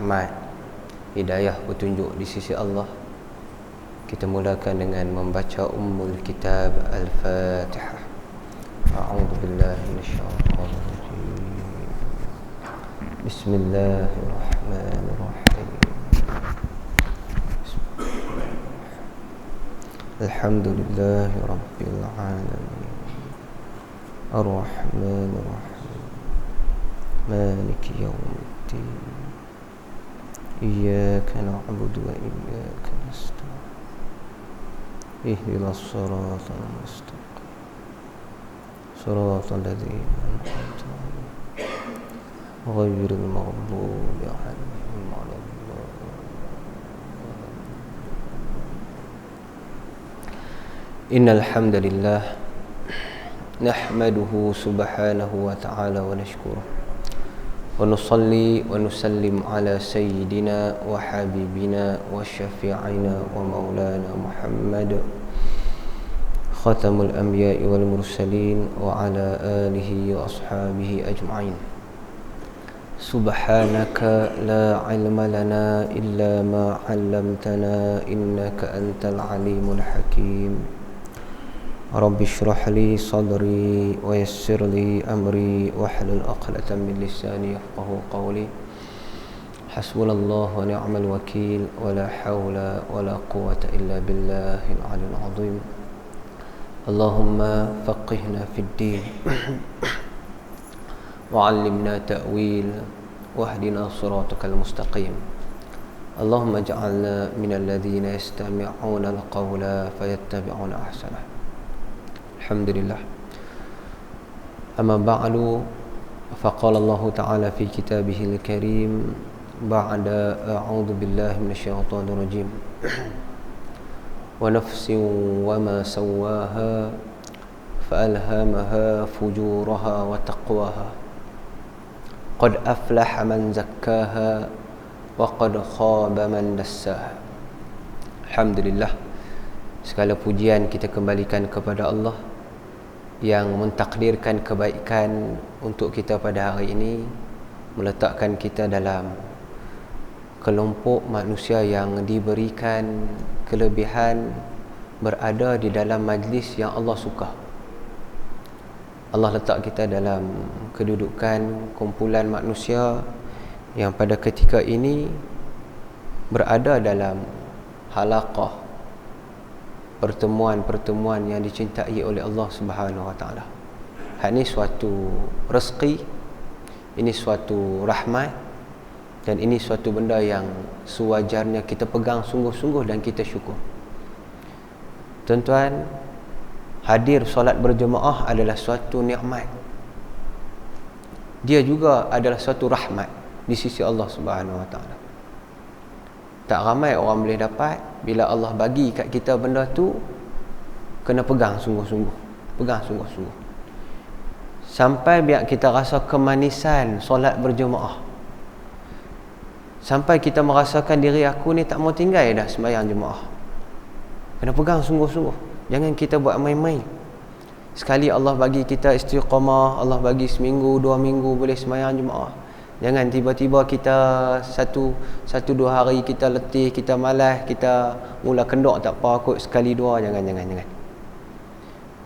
rahmat, hidayah, petunjuk di sisi Allah. Kita mulakan dengan membaca Ummul Kitab Al-Fatihah. A'udzu billahi minasyaitonir rajim. Bismillahirrahmanirrahim. Alhamdulillahi rabbil alamin. Ar-Rahmanir Rahim. Maliki yaumiddin. Iyyaka na'budu wa iyyaka nasta'in. Ihdinas siratal mustaqim. Siratal ladzina an'amta 'alaihim ghairil maghdubi 'alaihim waladdallin. Innal hamdalillah nahmaduhu subhanahu wa ta'ala wa nashkuruh wa nusalli wa nusallim ala sayyidina wa habibina wa syafi'ina wa maulana Muhammad khatamul anbiya'i wal mursalin wa ala alihi wa ashabihi ajma'in. Subhanaka la ilma lana illa ma 'allamtana innaka antal alimul hakim. Rabbi shrah li sadri wa yassir li amri wahlul 'uqdatam min lisani yafqahu qawli. Hasbunallahu wa ni'mal wakeel wa la hawla wa la quwwata illa billahil 'aliyyil 'azim. Allahumma faqihna fid din wa 'allimna ta'wil wahdina siratal mustaqim. Allahumma ij'alna minal ladzina yastami'una al-qawla fayattabi'una ahsanah. Alhamdulillah. Amma ba'du, faqala Allah Ta'ala fi kitabihil karim ba'da a'udzu billahi minasyaitonir rajim. Wa nafsin wa ma sawwaha fa'alhamaha fujuraha wa taqwaha. Qad aflaha man zakkaha wa qad khaba man dassaha. Alhamdulillah. Segala pujian kita kembalikan kepada Allah yang mentakdirkan kebaikan untuk kita pada hari ini, meletakkan kita dalam kelompok manusia yang diberikan kelebihan berada di dalam majlis yang Allah suka. Allah letak kita dalam kedudukan kumpulan manusia yang pada ketika ini berada dalam halaqah, pertemuan-pertemuan yang dicintai oleh Allah Subhanahu wa taala. Ini suatu rezeki, ini suatu rahmat, dan ini suatu benda yang sewajarnya kita pegang sungguh-sungguh dan kita syukur. Tuan-tuan, hadir solat berjemaah adalah suatu nikmat. Dia juga adalah suatu rahmat di sisi Allah Subhanahu wa taala. Tak ramai orang boleh dapat. Bila Allah bagi kat kita benda tu, kena pegang sungguh-sungguh. Pegang sungguh-sungguh. Sampai biar kita rasa kemanisan solat berjemaah. Sampai kita merasakan diri aku ni tak mau tinggal dah sembahyang jemaah. Kena pegang sungguh-sungguh. Jangan kita buat main-main. Sekali Allah bagi kita istiqamah, Allah bagi seminggu, 2 minggu boleh sembahyang jemaah. Jangan tiba-tiba kita satu dua hari kita letih, kita malas, kita mula kendok tak apa kot sekali dua. Jangan.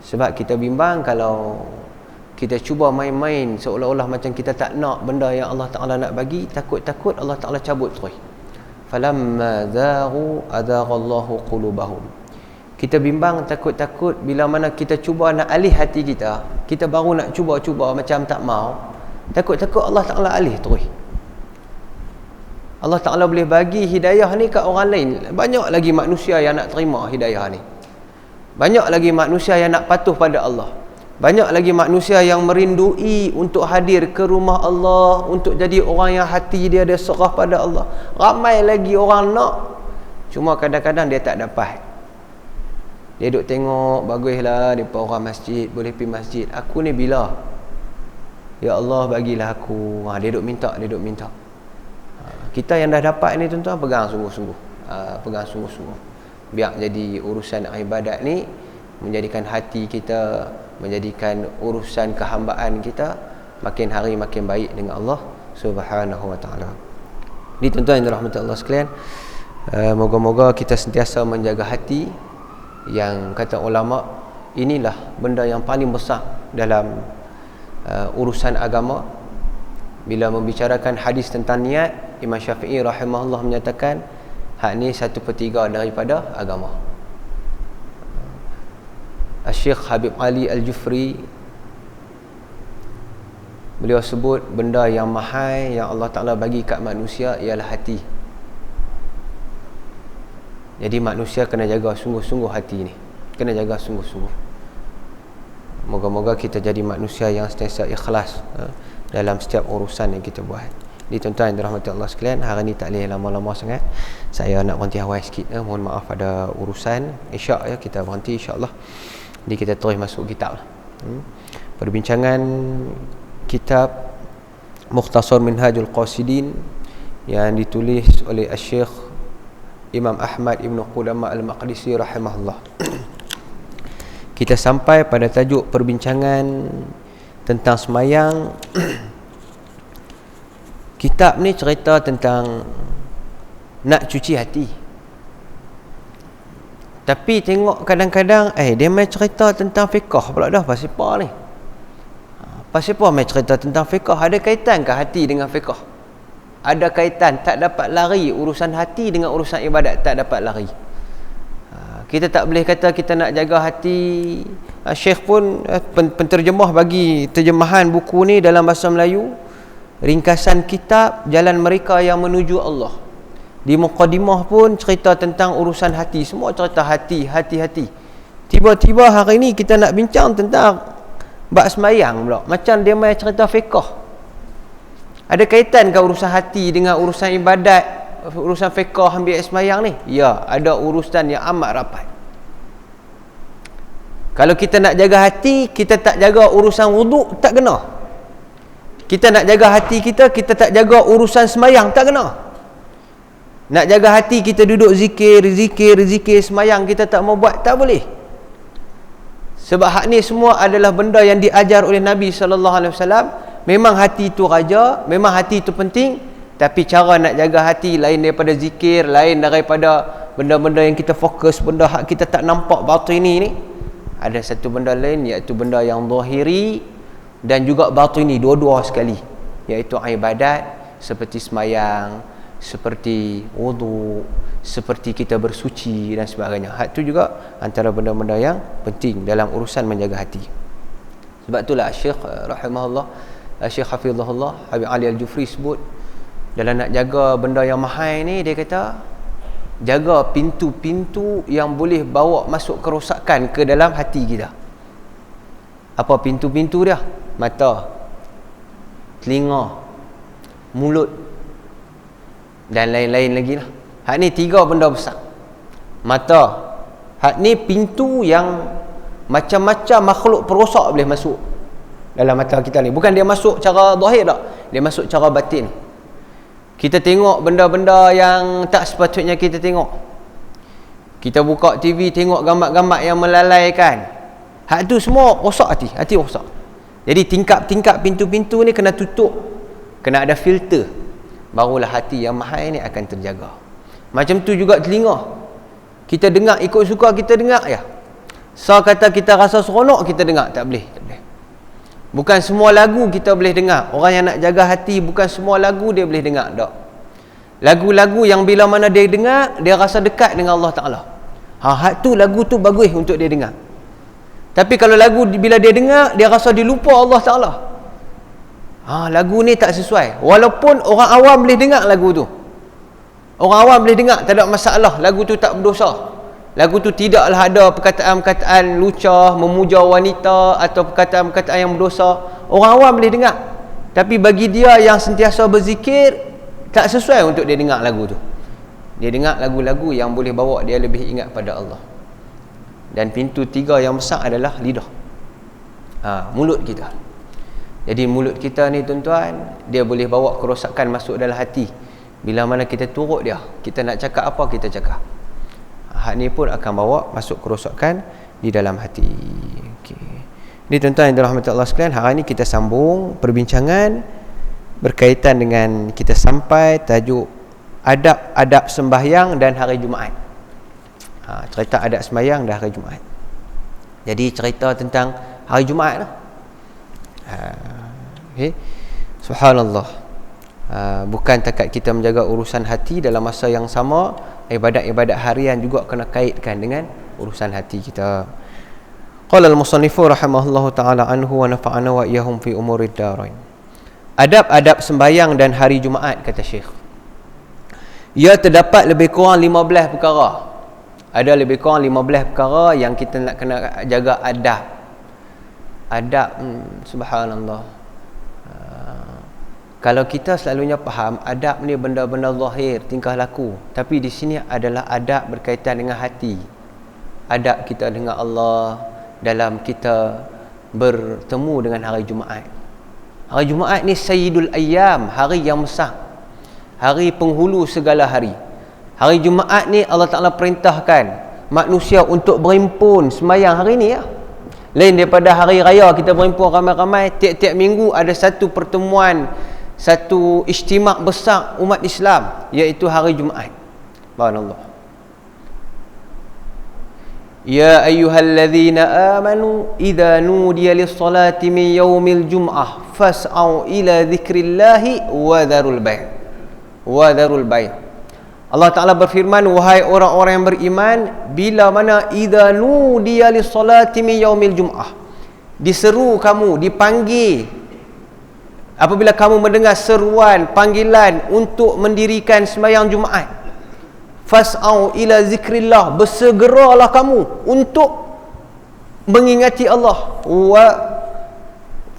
Sebab kita bimbang kalau kita cuba main-main seolah-olah macam kita tak nak benda yang Allah Ta'ala nak bagi, takut-takut Allah Ta'ala cabut terus. Falamma zaghu adaghallahu qulubahum. Kita bimbang, takut-takut bila mana kita cuba nak alih hati kita baru nak cuba-cuba macam tak mau. Takut-takut Allah Ta'ala alih terus. Allah Ta'ala boleh bagi hidayah ni kat orang lain. Banyak lagi manusia yang nak terima hidayah ni. Banyak lagi manusia yang nak patuh pada Allah. Banyak lagi manusia yang merindui untuk hadir ke rumah Allah, untuk jadi orang yang hati dia ada serah pada Allah. Ramai lagi orang nak, cuma kadang-kadang dia tak dapat. Dia duk tengok, baguslah depa orang masjid, boleh pergi masjid. Aku ni bila? Ya Allah bagilah aku. Dia duk minta. Kita yang dah dapat ni tuan-tuan, pegang sungguh-sungguh. Pegang sungguh-sungguh. Biar jadi urusan ibadat ni menjadikan hati kita, menjadikan urusan kehambaan kita makin hari makin baik dengan Allah Subhanahu wa taala. Ini tuan-tuan yang dirahmati Allah sekalian, moga-moga kita sentiasa menjaga hati. Yang kata ulama, inilah benda yang paling besar dalam urusan agama. Bila membicarakan hadis tentang niat, Imam Syafi'i rahimahullah menyatakan hak ni 1/3 daripada agama. Syekh Habib Ali Al-Jufri, beliau sebut benda yang mahal yang Allah Ta'ala bagi kat manusia ialah hati. Jadi manusia kena jaga sungguh-sungguh hati ni, kena jaga sungguh-sungguh. Moga-moga kita jadi manusia yang sentiasa ikhlas dalam setiap urusan yang kita buat. Jadi tuan-tuan yang dirahmati Allah sekalian, hari ni tak boleh lama-lama sangat, saya nak berhenti awal sikit. Mohon maaf ada urusan Isyak ya, kita berhenti insya-Allah. Jadi kita terus masuk kitab lah. Perbincangan kitab Mukhtasar Minhajul Qasidin yang ditulis oleh Syekh Imam Ahmad Ibn Qudamah Al-Maqdisi rahimahullah. Kita sampai pada tajuk perbincangan tentang semayang. Kitab ni cerita tentang nak cuci hati. Tapi tengok kadang-kadang dia main cerita tentang fiqh pula dah. Pasal apa ni? Pasal apa main cerita tentang fiqh? Ada kaitan ke hati dengan fiqh? Ada kaitan. Tak dapat lari urusan hati dengan urusan ibadat, tak dapat lari. Kita tak boleh kata kita nak jaga hati. Syekh pun penterjemah bagi terjemahan buku ni dalam bahasa Melayu, ringkasan kitab Jalan Mereka yang Menuju Allah. Di muqaddimah pun cerita tentang urusan hati. Semua cerita hati. Tiba-tiba hari ni kita nak bincang tentang bab semayang pula. Macam dia main cerita fiqh. Ada kaitan ke urusan hati dengan urusan ibadat, urusan fiqh ambil semayang ni? Ya, ada urusan yang amat rapat. Kalau kita nak jaga hati, kita tak jaga urusan wuduk, tak kena. Kita nak jaga hati kita tak jaga urusan semayang, tak kena. Nak jaga hati kita duduk zikir semayang kita tak mau buat, tak boleh. Sebab hak ni semua adalah benda yang diajar oleh Nabi SAW. Memang hati itu raja, memang hati itu penting, tapi cara nak jaga hati lain daripada zikir, lain daripada benda-benda yang kita fokus, benda hak kita tak nampak batini ni. Ada satu benda lain, iaitu benda yang zahiri dan juga batini, dua-dua sekali, iaitu ibadat seperti semayang, seperti wudu, seperti kita bersuci dan sebagainya. Hak tu juga antara benda-benda yang penting dalam urusan menjaga hati. Sebab itulah Syekh rahimahullah, Syekh hafizahullah Habib Ali Al-Jufri sebut dalam nak jaga benda yang mahal ni, dia kata jaga pintu-pintu yang boleh bawa masuk kerosakan ke dalam hati kita. Apa pintu-pintu dia? Mata, telinga, mulut dan lain-lain lagi lah. Hak ni 3 benda besar. Mata, hak ni pintu yang macam-macam makhluk perosak boleh masuk dalam mata kita ni. Bukan dia masuk cara zahir tak, dia masuk cara batin. Kita tengok benda-benda yang tak sepatutnya kita tengok. Kita buka TV tengok gambar-gambar yang melalaikan. Hak tu semua rosak hati rosak. Jadi tingkap-tingkap pintu-pintu ni kena tutup, kena ada filter, barulah hati yang mahal ni akan terjaga. Macam tu juga telinga. Kita dengar ikut suka kita dengar ya. Kata kita rasa seronok kita dengar, tak boleh. Bukan semua lagu kita boleh dengar. Orang yang nak jaga hati, bukan semua lagu dia boleh dengar, tak. Lagu-lagu yang bila mana dia dengar, dia rasa dekat dengan Allah Ta'ala. Hak tu lagu tu bagus untuk dia dengar. Tapi kalau lagu bila dia dengar, dia rasa dia lupa Allah Ta'ala. Lagu ni tak sesuai. Walaupun orang awam boleh dengar lagu tu. Orang awam boleh dengar, tak ada masalah. Lagu tu tak berdosa. Lagu tu tidaklah ada perkataan-perkataan lucah, memuja wanita atau perkataan-perkataan yang berdosa. Orang awam boleh dengar. Tapi bagi dia yang sentiasa berzikir, tak sesuai untuk dia dengar lagu tu. Dia dengar lagu-lagu yang boleh bawa dia lebih ingat pada Allah. Dan pintu 3 yang besar adalah lidah. Mulut kita. Jadi mulut kita ni tuan-tuan, dia boleh bawa kerosakan masuk dalam hati. Bila mana kita turut dia, kita nak cakap apa kita cakap. Hak ni pun akan bawa masuk kerosakan di dalam hati. Ini tuan-tuan yang dirahmati Allah sekalian, hari ni kita sambung perbincangan berkaitan dengan kita sampai tajuk adab-adab sembahyang dan hari Jumaat. Cerita adab sembahyang dan hari Jumaat. Jadi cerita tentang hari Jumaat lah. Okay. Subhanallah. Bukan takat kita menjaga urusan hati, dalam masa yang sama ibadat-ibadat harian juga kena kaitkan dengan urusan hati kita. Qala al-musannifu rahimahullahu taala anhu wa nafa'ana wa iyyahum fi umurid darain. Adab-adab sembahyang dan hari Jumaat, kata Syekh. Ia terdapat lebih kurang 15 perkara. Ada lebih kurang 15 perkara yang kita nak kena jaga adab. Adab, subhanallah. Kalau kita selalunya faham adab ni benda-benda zahir, tingkah laku, tapi di sini adalah adab berkaitan dengan hati. Adab kita dengan Allah dalam kita bertemu dengan hari Jumaat. Hari Jumaat ni sayyidul ayyam, hari yang besar, hari penghulu segala hari. Hari Jumaat ni Allah Ta'ala perintahkan manusia untuk berhimpun sembahyang hari ni ya. Lain daripada hari raya kita berhimpun ramai-ramai, tiap-tiap minggu ada satu pertemuan, satu ijtimak besar umat Islam, iaitu hari Jumaat. Subhanallah. Ya ayyuhalladzina amanu idza nudiya lis-salati min yaumil jum'ah fas'au ila dzikrillahi wa dzarul bai'. Wa dzarul bai'. Allah Ta'ala berfirman, wahai orang-orang yang beriman, bila mana idza nudiya lis-salati min yaumil jum'ah, diseru kamu, dipanggil, apabila kamu mendengar seruan, panggilan untuk mendirikan sembahyang Jumaat, fas'au ila zikrillah, bersegeralah kamu untuk mengingati Allah. Wa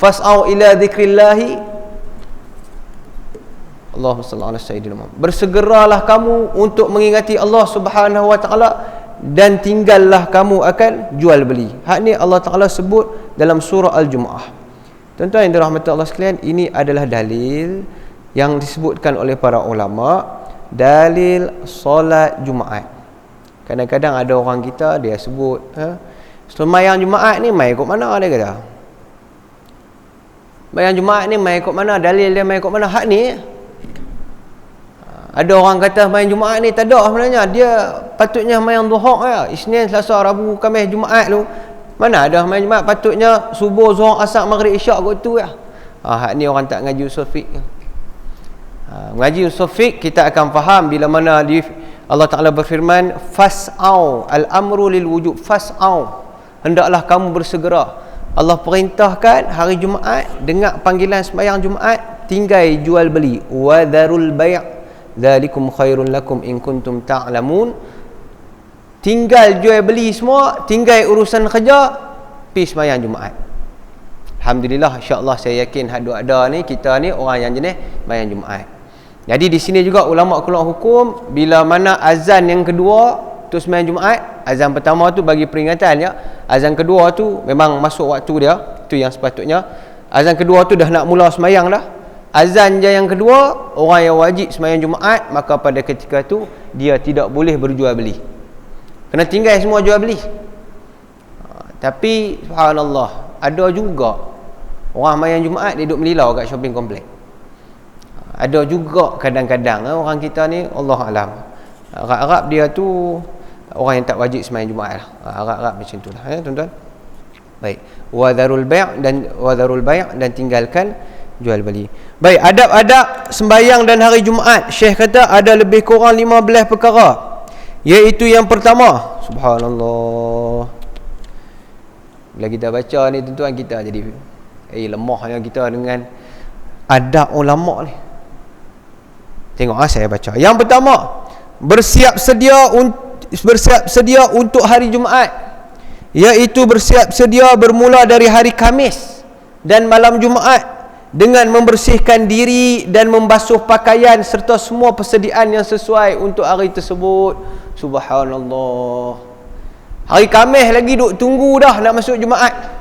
fas'au ila zikrillahi, Allahumma salli ala sayyidina Muhammad, bersegeralah kamu untuk mengingati Allah Subhanahu wa taala, dan tinggallah kamu akan jual beli. Hak ni Allah Taala sebut dalam surah Al-Jumu'ah. Tuan-tuan yang dirahmati Allah sekalian, ini adalah dalil yang disebutkan oleh para ulama, dalil solat Jumaat. Kadang-kadang ada orang kita dia sebut, sembahyang Jumaat ni mai ikut mana, dia kata. Sembahyang Jumaat ni mai ikut mana, dalil dia mai ikut mana. Hak ni ada orang kata sembahyang Jumaat ni tak ada sebenarnya, dia patutnya sembahyang Dhuhr ya, Isnin, Selasa, Rabu, Khamis, Jumaat tu. Mana ada sembahyang Jumaat, patutnya subuh, zuhur, asar, maghrib, isyak kot tu ya. Hak ni orang tak ngaji usul fiqh. Mengaji usul fiqh kita akan faham bila mana Allah Ta'ala berfirman fas'au, al-amru lil wujub, fas'au, hendaklah kamu bersegera. Allah perintahkan hari Jumaat, dengar panggilan sembahyang Jumaat, tinggal jual beli. Wa dharul bai', dzalikum khairun lakum in kuntum ta'lamun. Tinggal jual beli semua, tinggal urusan kerja, pergi sembahyang Jumaat. Alhamdulillah, insya-Allah saya yakin ada ni kita ni orang yang jenis sembahyang Jumaat. Jadi di sini juga ulama keluar hukum, bila mana azan yang kedua tu sembahyang Jumaat, azan pertama tu bagi peringatan ya, azan kedua tu memang masuk waktu dia, tu yang sepatutnya. Azan kedua tu dah nak mula sembahyang dah. Azan je yang kedua, orang yang wajib sembahyang Jumaat, maka pada ketika tu dia tidak boleh berjual beli, kena tinggal semua jual beli. Tapi subhanallah, ada juga orang sembahyang Jumaat dia duduk melilau kat shopping complex. Ada juga kadang-kadang orang kita ni, Allah alam, Arab-Arab dia tu orang yang tak wajib sembahyang Jumaat lah. Arab-Arab macam tu lah ya tuan-tuan. Baik, wa dharul bai' dan tinggalkan jual beli. Baik, adab-adab sembahyang dan hari Jumaat, Syekh kata ada lebih kurang 15 perkara. Iaitu yang pertama, subhanallah, bila kita baca ni tuan-tuan, kita jadi lemahnya kita dengan adab ulama ni. Tengok saya baca. Yang pertama, bersiap sedia untuk hari Jumaat, iaitu bersiap sedia bermula dari hari Khamis dan malam Jumaat dengan membersihkan diri dan membasuh pakaian serta semua persediaan yang sesuai untuk hari tersebut. Subhanallah. Hari Khamis lagi duk tunggu dah nak masuk Jumaat.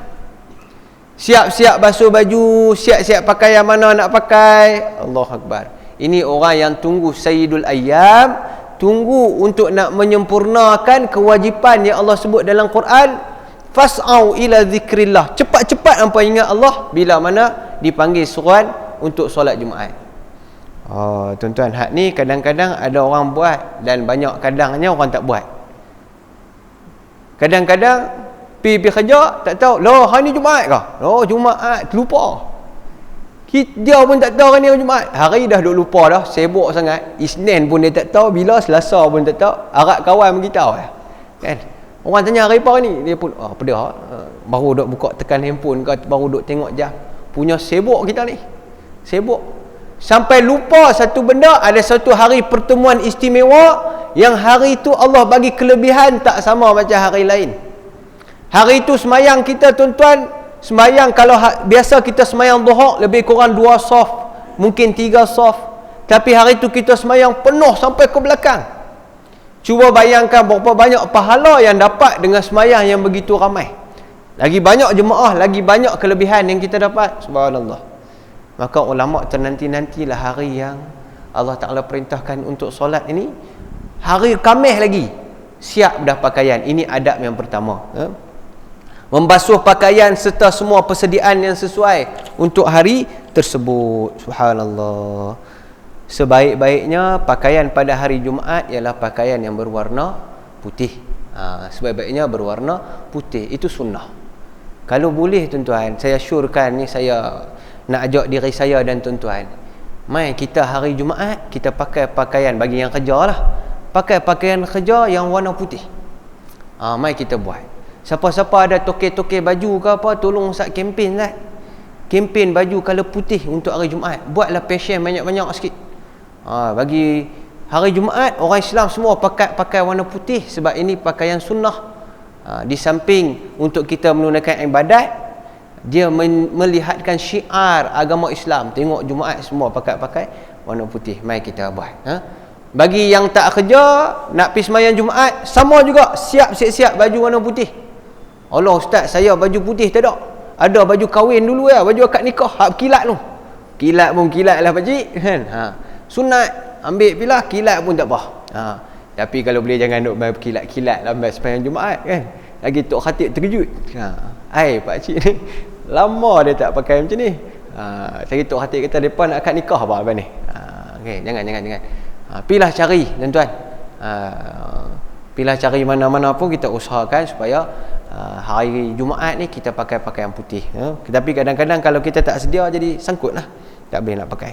Siap-siap basuh baju, siap-siap pakaian mana nak pakai. Allahu Akbar. Ini orang yang tunggu sayyidul ayyam, tunggu untuk nak menyempurnakan kewajipan yang Allah sebut dalam Quran. Fas'au ila zikrillah, cepat-cepat hampa ingat Allah bila mana dipanggil seruan untuk solat Jumaat. Tuan-tuan, hak ni kadang-kadang ada orang buat dan banyak kadangnya orang tak buat. Kadang-kadang pergi kerja tak tahu, loh hari ni Jumaat ke? Oh Jumaat, lupa. Dia pun tak tahu hari ni Jumaat. Hari dah duk lupa dah, sibuk sangat. Isnin pun dia tak tahu, bila Selasa pun tak tahu. Harap kawan beritahu kan. Orang tanya hari apa ni, dia pun pedah. Baru duk buka tekan handphone ke, baru duk tengok jam. Punya sibuk kita ni. Sibuk. Sampai lupa satu benda, ada satu hari pertemuan istimewa yang hari itu Allah bagi kelebihan tak sama macam hari lain. Hari itu semayang kita tuan-tuan, semayang kalau biasa kita semayang duha lebih kurang 2 saf, mungkin 3 saf. Tapi hari itu kita semayang penuh sampai ke belakang. Cuba bayangkan berapa banyak pahala yang dapat dengan semayang yang begitu ramai. Lagi banyak jemaah, lagi banyak kelebihan yang kita dapat. Subhanallah. Maka ulama ternanti-nantilah hari yang Allah Ta'ala perintahkan untuk solat ini. Hari Khamis lagi siap dah pakaian. Ini adab yang pertama. Membasuh pakaian serta semua persediaan yang sesuai untuk hari tersebut. Subhanallah. Sebaik-baiknya pakaian pada hari Jumaat ialah pakaian yang berwarna putih. Sebaik-baiknya berwarna putih. Itu sunnah. Kalau boleh tuan-tuan, saya syorkan ni, saya nak ajak diri saya dan tuan-tuan, mai kita hari Jumaat kita pakai pakaian, bagi yang kerja lah, pakai pakaian kerja yang warna putih. Mai kita buat. Siapa-siapa ada tokek-tokek baju ke apa, tolong Ustaz kempen lah. Kempen baju color putih untuk hari Jumaat. Buatlah passion banyak-banyak sikit. Bagi hari Jumaat orang Islam semua pakai warna putih, sebab ini pakaian sunnah. Di samping untuk kita menunaikan ibadat, dia melihatkan syiar agama Islam. Tengok Jumaat semua pakai warna putih. Mai kita buat. Bagi yang tak kerja, nak pergi sembahyang Jumaat, sama juga, siap-siap baju warna putih. Allah Ustaz, saya baju putih tak ada. Ada baju kahwin dulu ya, baju akad nikah, hak kilat tu. Kilat pun kilat lah pakcik kan. Sunat ambil pilah, kilat pun tak apa. Tapi kalau boleh jangan duk main kilat-kilat lambat sembahyang Jumaat kan. Lagi Tok Khatib terkejut. Pakcik ni lama dia tak pakai macam ni. Lagi Tok Khatib kata depa nak akad nikah apa ni. Okey, jangan. Pilah cari tuan-tuan. Pilah cari mana-mana pun kita usahakan supaya hari Jumaat ni kita pakai pakaian putih. Tapi kadang-kadang kalau kita tak sedia jadi sangkut lah, tak boleh nak pakai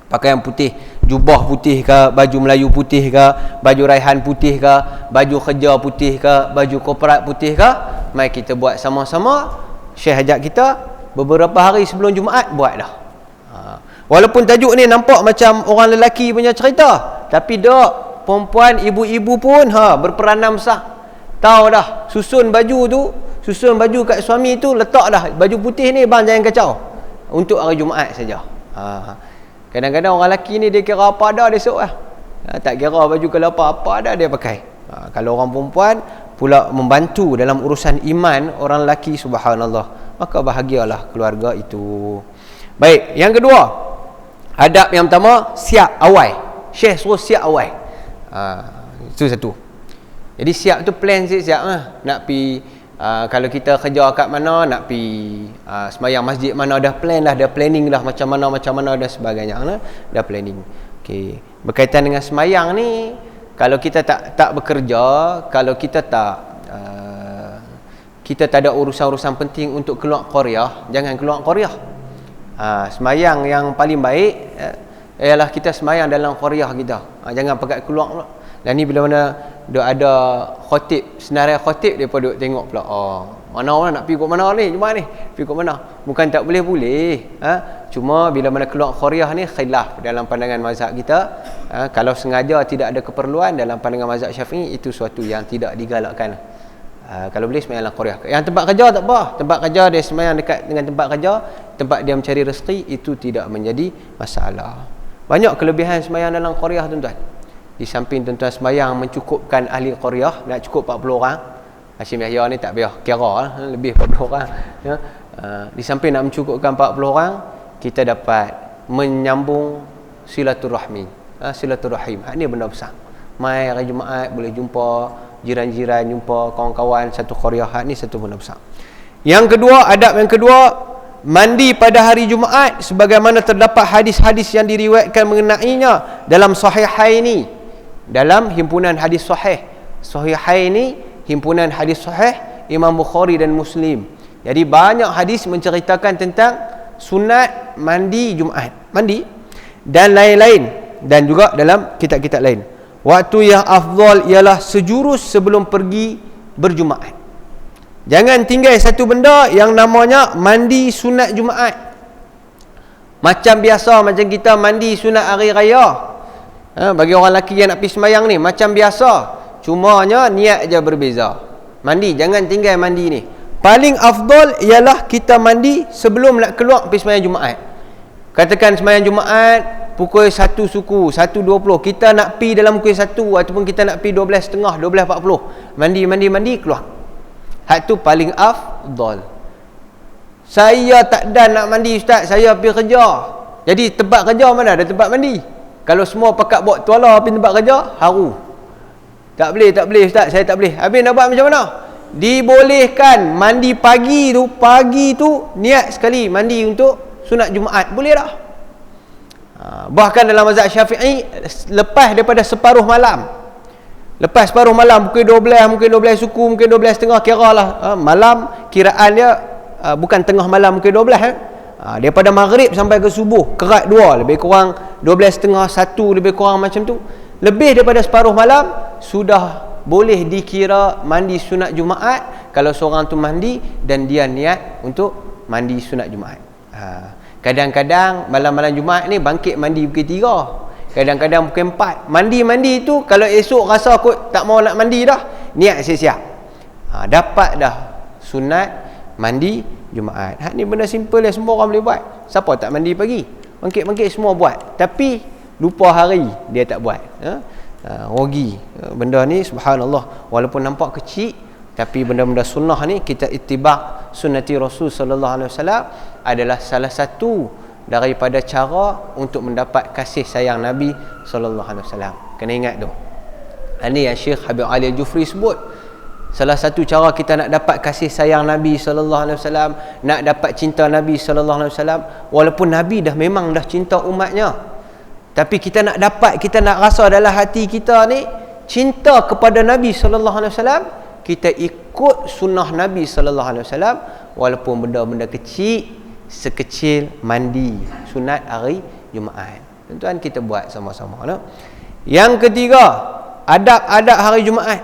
pakaian putih. Jubah putih ke, baju Melayu putih ke, baju Raihan putih ke, baju kerja putih ke, baju korporat putih ke, mari kita buat sama-sama. Syekh ajak kita beberapa hari sebelum Jumaat buat dah. Walaupun tajuk ni nampak macam orang lelaki punya cerita, tapi dak, perempuan, ibu-ibu pun berperanan besar. Tahu dah, susun baju kat suami tu, letak dah baju putih ni bang, jangan kacau, untuk hari Jumaat saja. Kadang-kadang orang lelaki ni dia kira apa ada dia esok lah. Tak kira baju kalau apa ada dia pakai. Kalau orang perempuan pula membantu dalam urusan iman orang lelaki, subhanallah, maka bahagialah keluarga itu. Baik, yang kedua, adab yang pertama, siap awal. Syekh suruh siap awal. Itu satu. Jadi siap tu plan siap lah. Nak pergi kalau kita kerja kat mana, nak pergi sembahyang masjid mana, dah plan dah, dah planning dah macam mana dan sebagainya lah. Dah planning. Okey. Berkaitan dengan sembahyang ni, kalau kita tak bekerja, kalau kita tak ada urusan-urusan penting untuk keluar qaryah, jangan keluar qaryah. Sembahyang yang paling baik ialah kita sembahyang dalam qaryah kita. Jangan pakai keluar pula. Dan ni bila mana duk ada khatib, senarai khatib, depa duk tengok pula, mana nak pergi kat mana ni Jumaat ni, pergi kat mana. Bukan tak boleh. Cuma bila mana keluar qaryah ni khilaf dalam pandangan mazhab kita. Kalau sengaja tidak ada keperluan dalam pandangan mazhab Syafi'i, itu suatu yang tidak digalakkan. Kalau boleh sembahyang dalam qaryah. Yang tempat kerja tak apa, tempat kerja dia sembahyang dekat dengan tempat kerja, tempat dia mencari rezeki, itu tidak menjadi masalah. Banyak kelebihan sembahyang dalam qaryah tuan-tuan. Di samping tuan-tuan sembahyang mencukupkan ahli qaryah, nak cukup 40 orang. Hashim Yahya ni tak payah kira lah, lebih 40 orang. Di samping nak mencukupkan 40 orang, kita dapat menyambung silaturahmi. Silaturahim. Ini benda besar. Mai hari Jumaat boleh jumpa jiran-jiran, jumpa kawan-kawan satu qaryah. Ni satu benda besar. Yang kedua, adab yang kedua, mandi pada hari Jumaat sebagaimana terdapat hadis-hadis yang diriwayatkan mengenainya dalam Sahihaini, dalam himpunan hadis sahih. Sahihaini, himpunan hadis sahih Imam Bukhari dan Muslim. Jadi banyak hadis menceritakan tentang sunat mandi Jumaat, mandi dan lain-lain, dan juga dalam kitab-kitab lain. Waktu yang afdal ialah sejurus sebelum pergi berjumaat. Jangan tinggal satu benda yang namanya mandi sunat Jumaat. Macam biasa, macam kita mandi sunat hari raya. Bagi orang lelaki yang nak pergi semayang ni, macam biasa. Cumanya niat je berbeza. Mandi, jangan tinggal mandi ni. Paling afdal ialah kita mandi sebelum nak keluar pergi semayang Jumaat. Katakan semayang Jumaat pukul 1 suku, 1.20. Kita nak pergi dalam pukul 1 ataupun kita nak pergi 12.30, 12.40. Mandi, keluar. Hak tu paling afdal. Saya tak dan nak mandi ustaz, saya pergi kerja. Jadi tempat kerja mana ada tempat mandi? Kalau semua pakat bawa tuala pergi tempat kerja, haru. Tak boleh ustaz, saya tak boleh. Habis nak buat macam mana? Dibolehkan mandi pagi tu niat sekali mandi untuk sunat Jumaat. Boleh tak? Bahkan dalam mazhab Syafi'i, lepas daripada separuh malam, lepas separuh malam, mungkin 12 suku, mungkin 12.30, kira lah malam, kiraan dia bukan tengah malam mungkin 12 daripada maghrib sampai ke subuh, kerat 2, lebih kurang 12.30, 1, lebih kurang macam tu. Lebih daripada separuh malam sudah boleh dikira mandi sunat Jumaat kalau seorang tu mandi dan dia niat untuk mandi sunat Jumaat. Kadang-kadang malam-malam Jumaat ni bangkit mandi pukul 3, kadang-kadang pukul 4. Mandi tu kalau esok rasa kot tak mau nak mandi dah, niat siap-siap. Dapat dah sunat mandi Jumaat. Hak ni benda simple yang semua orang boleh buat. Siapa tak mandi pagi? Bangkit-bangkit semua buat. Tapi lupa hari dia tak buat. Rugi. Benda ni subhanallah, walaupun nampak kecil, tapi benda-benda sunnah ni, kita ittiba' sunnati Rasul sallallahu alaihi wasallam adalah salah satu daripada cara untuk mendapat kasih sayang Nabi sallallahu alaihi wasallam. Kena ingat tu. Ini yang Syekh Habib Ali Al-Jufri sebut. Salah satu cara kita nak dapat kasih sayang Nabi sallallahu alaihi wasallam, nak dapat cinta Nabi sallallahu alaihi wasallam, walaupun Nabi dah memang dah cinta umatnya, tapi kita nak dapat, kita nak rasa dalam hati kita ni cinta kepada Nabi sallallahu alaihi wasallam, kita ikut sunnah Nabi sallallahu alaihi wasallam, walaupun benda-benda kecil, sekecil mandi sunat hari Jumaat. Tuan-tuan, kita buat sama-sama. Yang ketiga, adab-adab hari Jumaat.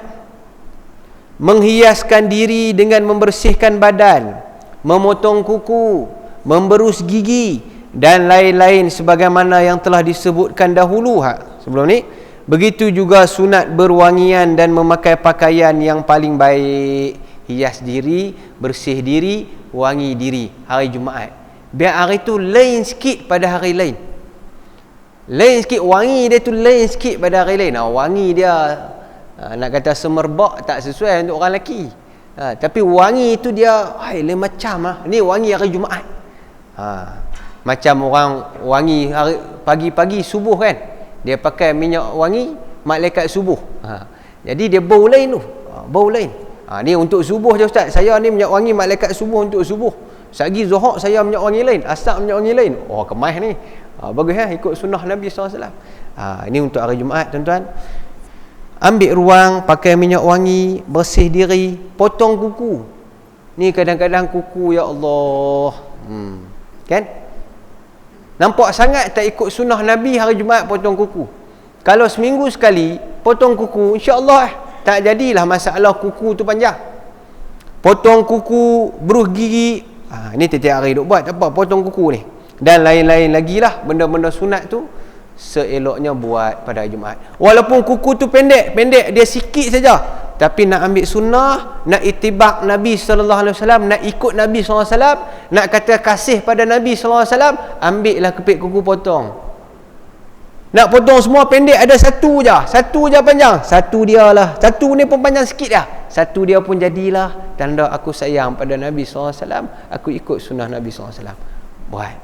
Menghiaskan diri dengan membersihkan badan, memotong kuku, memberus gigi dan lain-lain sebagaimana yang telah disebutkan dahulu sebelum ni. Begitu juga sunat berwangian dan memakai pakaian yang paling baik. Hias diri, bersih diri, wangi diri hari Jumaat. Biar hari tu lain sikit pada hari lain. Lain sikit, wangi dia tu lain sikit pada hari lain. Wangi dia nak kata semerbak tak sesuai untuk orang lelaki. Tapi wangi tu dia lain macam ni wangi hari Jumaat. Macam orang wangi hari pagi-pagi subuh kan, dia pakai minyak wangi malaikat subuh. Jadi dia bau lain tu, bau lain. Ni untuk subuh je ustaz, saya ni minyak wangi malaikat subuh untuk subuh. Sagi zuhur saya minyak wangi lain, asar minyak wangi lain. Kemas ni. Bagus ikut sunnah Nabi SAW. Ini untuk hari Jumaat tuan-tuan. Ambil ruang, pakai minyak wangi, bersih diri, potong kuku. Ni kadang-kadang kuku, ya Allah. Kan? Nampak sangat tak ikut sunnah Nabi hari Jumaat potong kuku. Kalau seminggu sekali potong kuku, insya-Allah tak jadilah masalah kuku tu panjang. Potong kuku, berus gigi, ini tiap-tiap hari duk buat, tak apa, potong kuku ni. Dan lain-lain lagi lah benda-benda sunat tu seeloknya buat pada hari Jumaat. Walaupun kuku tu pendek dia sikit saja, tapi nak ambil sunnah, nak itibak Nabi sallallahu alaihi wasallam, nak ikut Nabi sallallahu alaihi wasallam, nak kata kasih pada Nabi sallallahu alaihi wasallam, ambillah kepit kuku potong. Nak potong semua pendek, ada satu je panjang, satu dia lah, satu ni pun panjang sikit dah, satu dia pun jadilah tanda aku sayang pada Nabi sallallahu alaihi wasallam, aku ikut sunnah Nabi sallallahu alaihi wasallam. Buat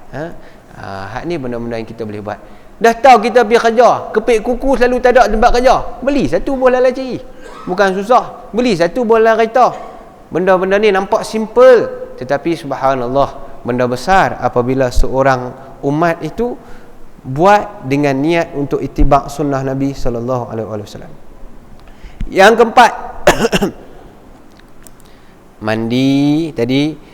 hak ni benda-benda yang kita boleh buat. Dah tahu kita pergi kerja, kepit kuku selalu tak ada tempat kerja, beli satu bola cari. Bukan susah, beli satu bola kereta. Benda-benda ni nampak simple, tetapi subhanallah benda besar apabila seorang umat itu buat dengan niat untuk ittiba' sunnah Nabi sallallahu alaihi wasallam. Yang keempat, mandi tadi.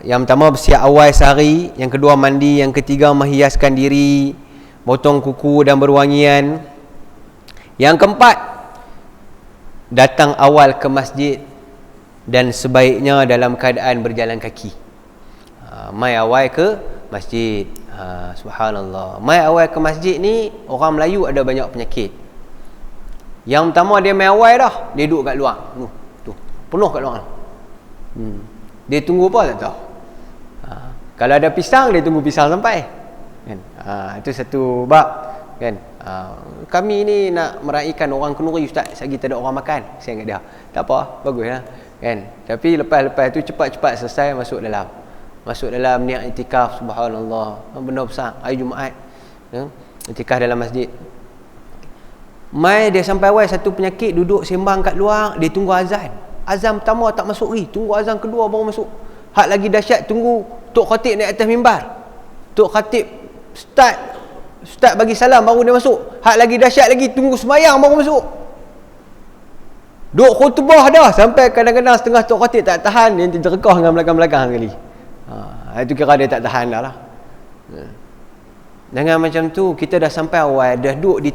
Yang pertama bersiap awal sehari, yang kedua mandi, yang ketiga menghiaskan diri, potong kuku dan berwangian. Yang keempat, datang awal ke masjid dan sebaiknya dalam keadaan berjalan kaki. Mai awal ke masjid. Subhanallah. Mai awal ke masjid ni, orang Melayu ada banyak penyakit. Yang pertama, dia mai awal dah, dia duduk kat luar. Tu, penuh kat luar. Dia tunggu apa tak tahu. Kalau ada pisang, dia tunggu pisang sampai. Kan? Itu satu bab. Kan? Kami ni nak meraihkan orang kenduri, ustaz, selagi tak ada orang makan. Saya ingat dia. Tak apa, baguslah. Kan? Tapi lepas tu cepat-cepat selesai, masuk dalam niat iktikaf. Subhanallah. Benda besar. Hari Jumaat. Iktikaf dalam masjid. Mai dia sampai awal satu penyakit, duduk sembang kat luar, dia tunggu azan. Azan pertama tak masuk lagi, tunggu azan kedua baru masuk. Hak lagi dahsyat, tunggu Tok Khatib naik atas mimbar. Tok Khatib start bagi salam baru dia masuk. Hak lagi dahsyat lagi, tunggu sembahyang baru masuk. Duk khutbah dah, sampai kadang-kadang setengah Tok Khatib tak tahan, dia terkekah dengan belakang-belakang sekali. Itu kira dia tak tahan dah lah. Dengan macam tu, kita dah sampai awal, dah duduk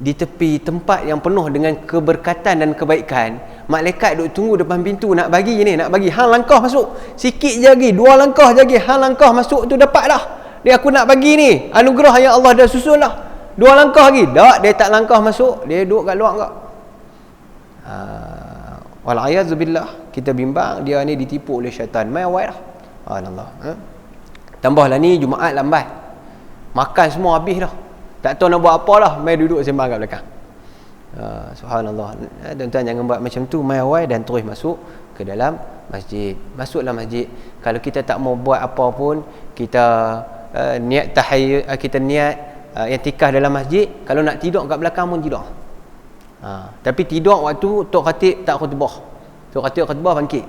di tepi tempat yang penuh dengan keberkatan dan kebaikan. Malaikat duk tunggu depan pintu nak bagi hang langkah masuk sikit je lagi, 2 langkah je lagi, hang langkah masuk tu dapat dah. Dia aku nak bagi ni anugerah yang Allah dah susun dah. 2 langkah lagi dak, dia tak langkah masuk, dia duduk kat luar enggak. Wal-ayazubillah, kita bimbang dia ni ditipu oleh syaitan. Mai awal dah. Allah. Tambahlah ni Jumaat lambat, makan semua habis dah, tak tahu nak buat apa dah, mai duduk sembang kat belakang. Subhanallah. Tuan-tuan jangan buat macam tu. Mai awal dan terus masuk ke dalam masjid. Masuklah masjid. Kalau kita tak mau buat apa pun, kita niat tahayyul, kita niat i'tikaf dalam masjid. Kalau nak tidur kat belakang pun tidur. Tapi tidur waktu Tok Khatib tak khutbah. Tok Khatib khutbah bangkit.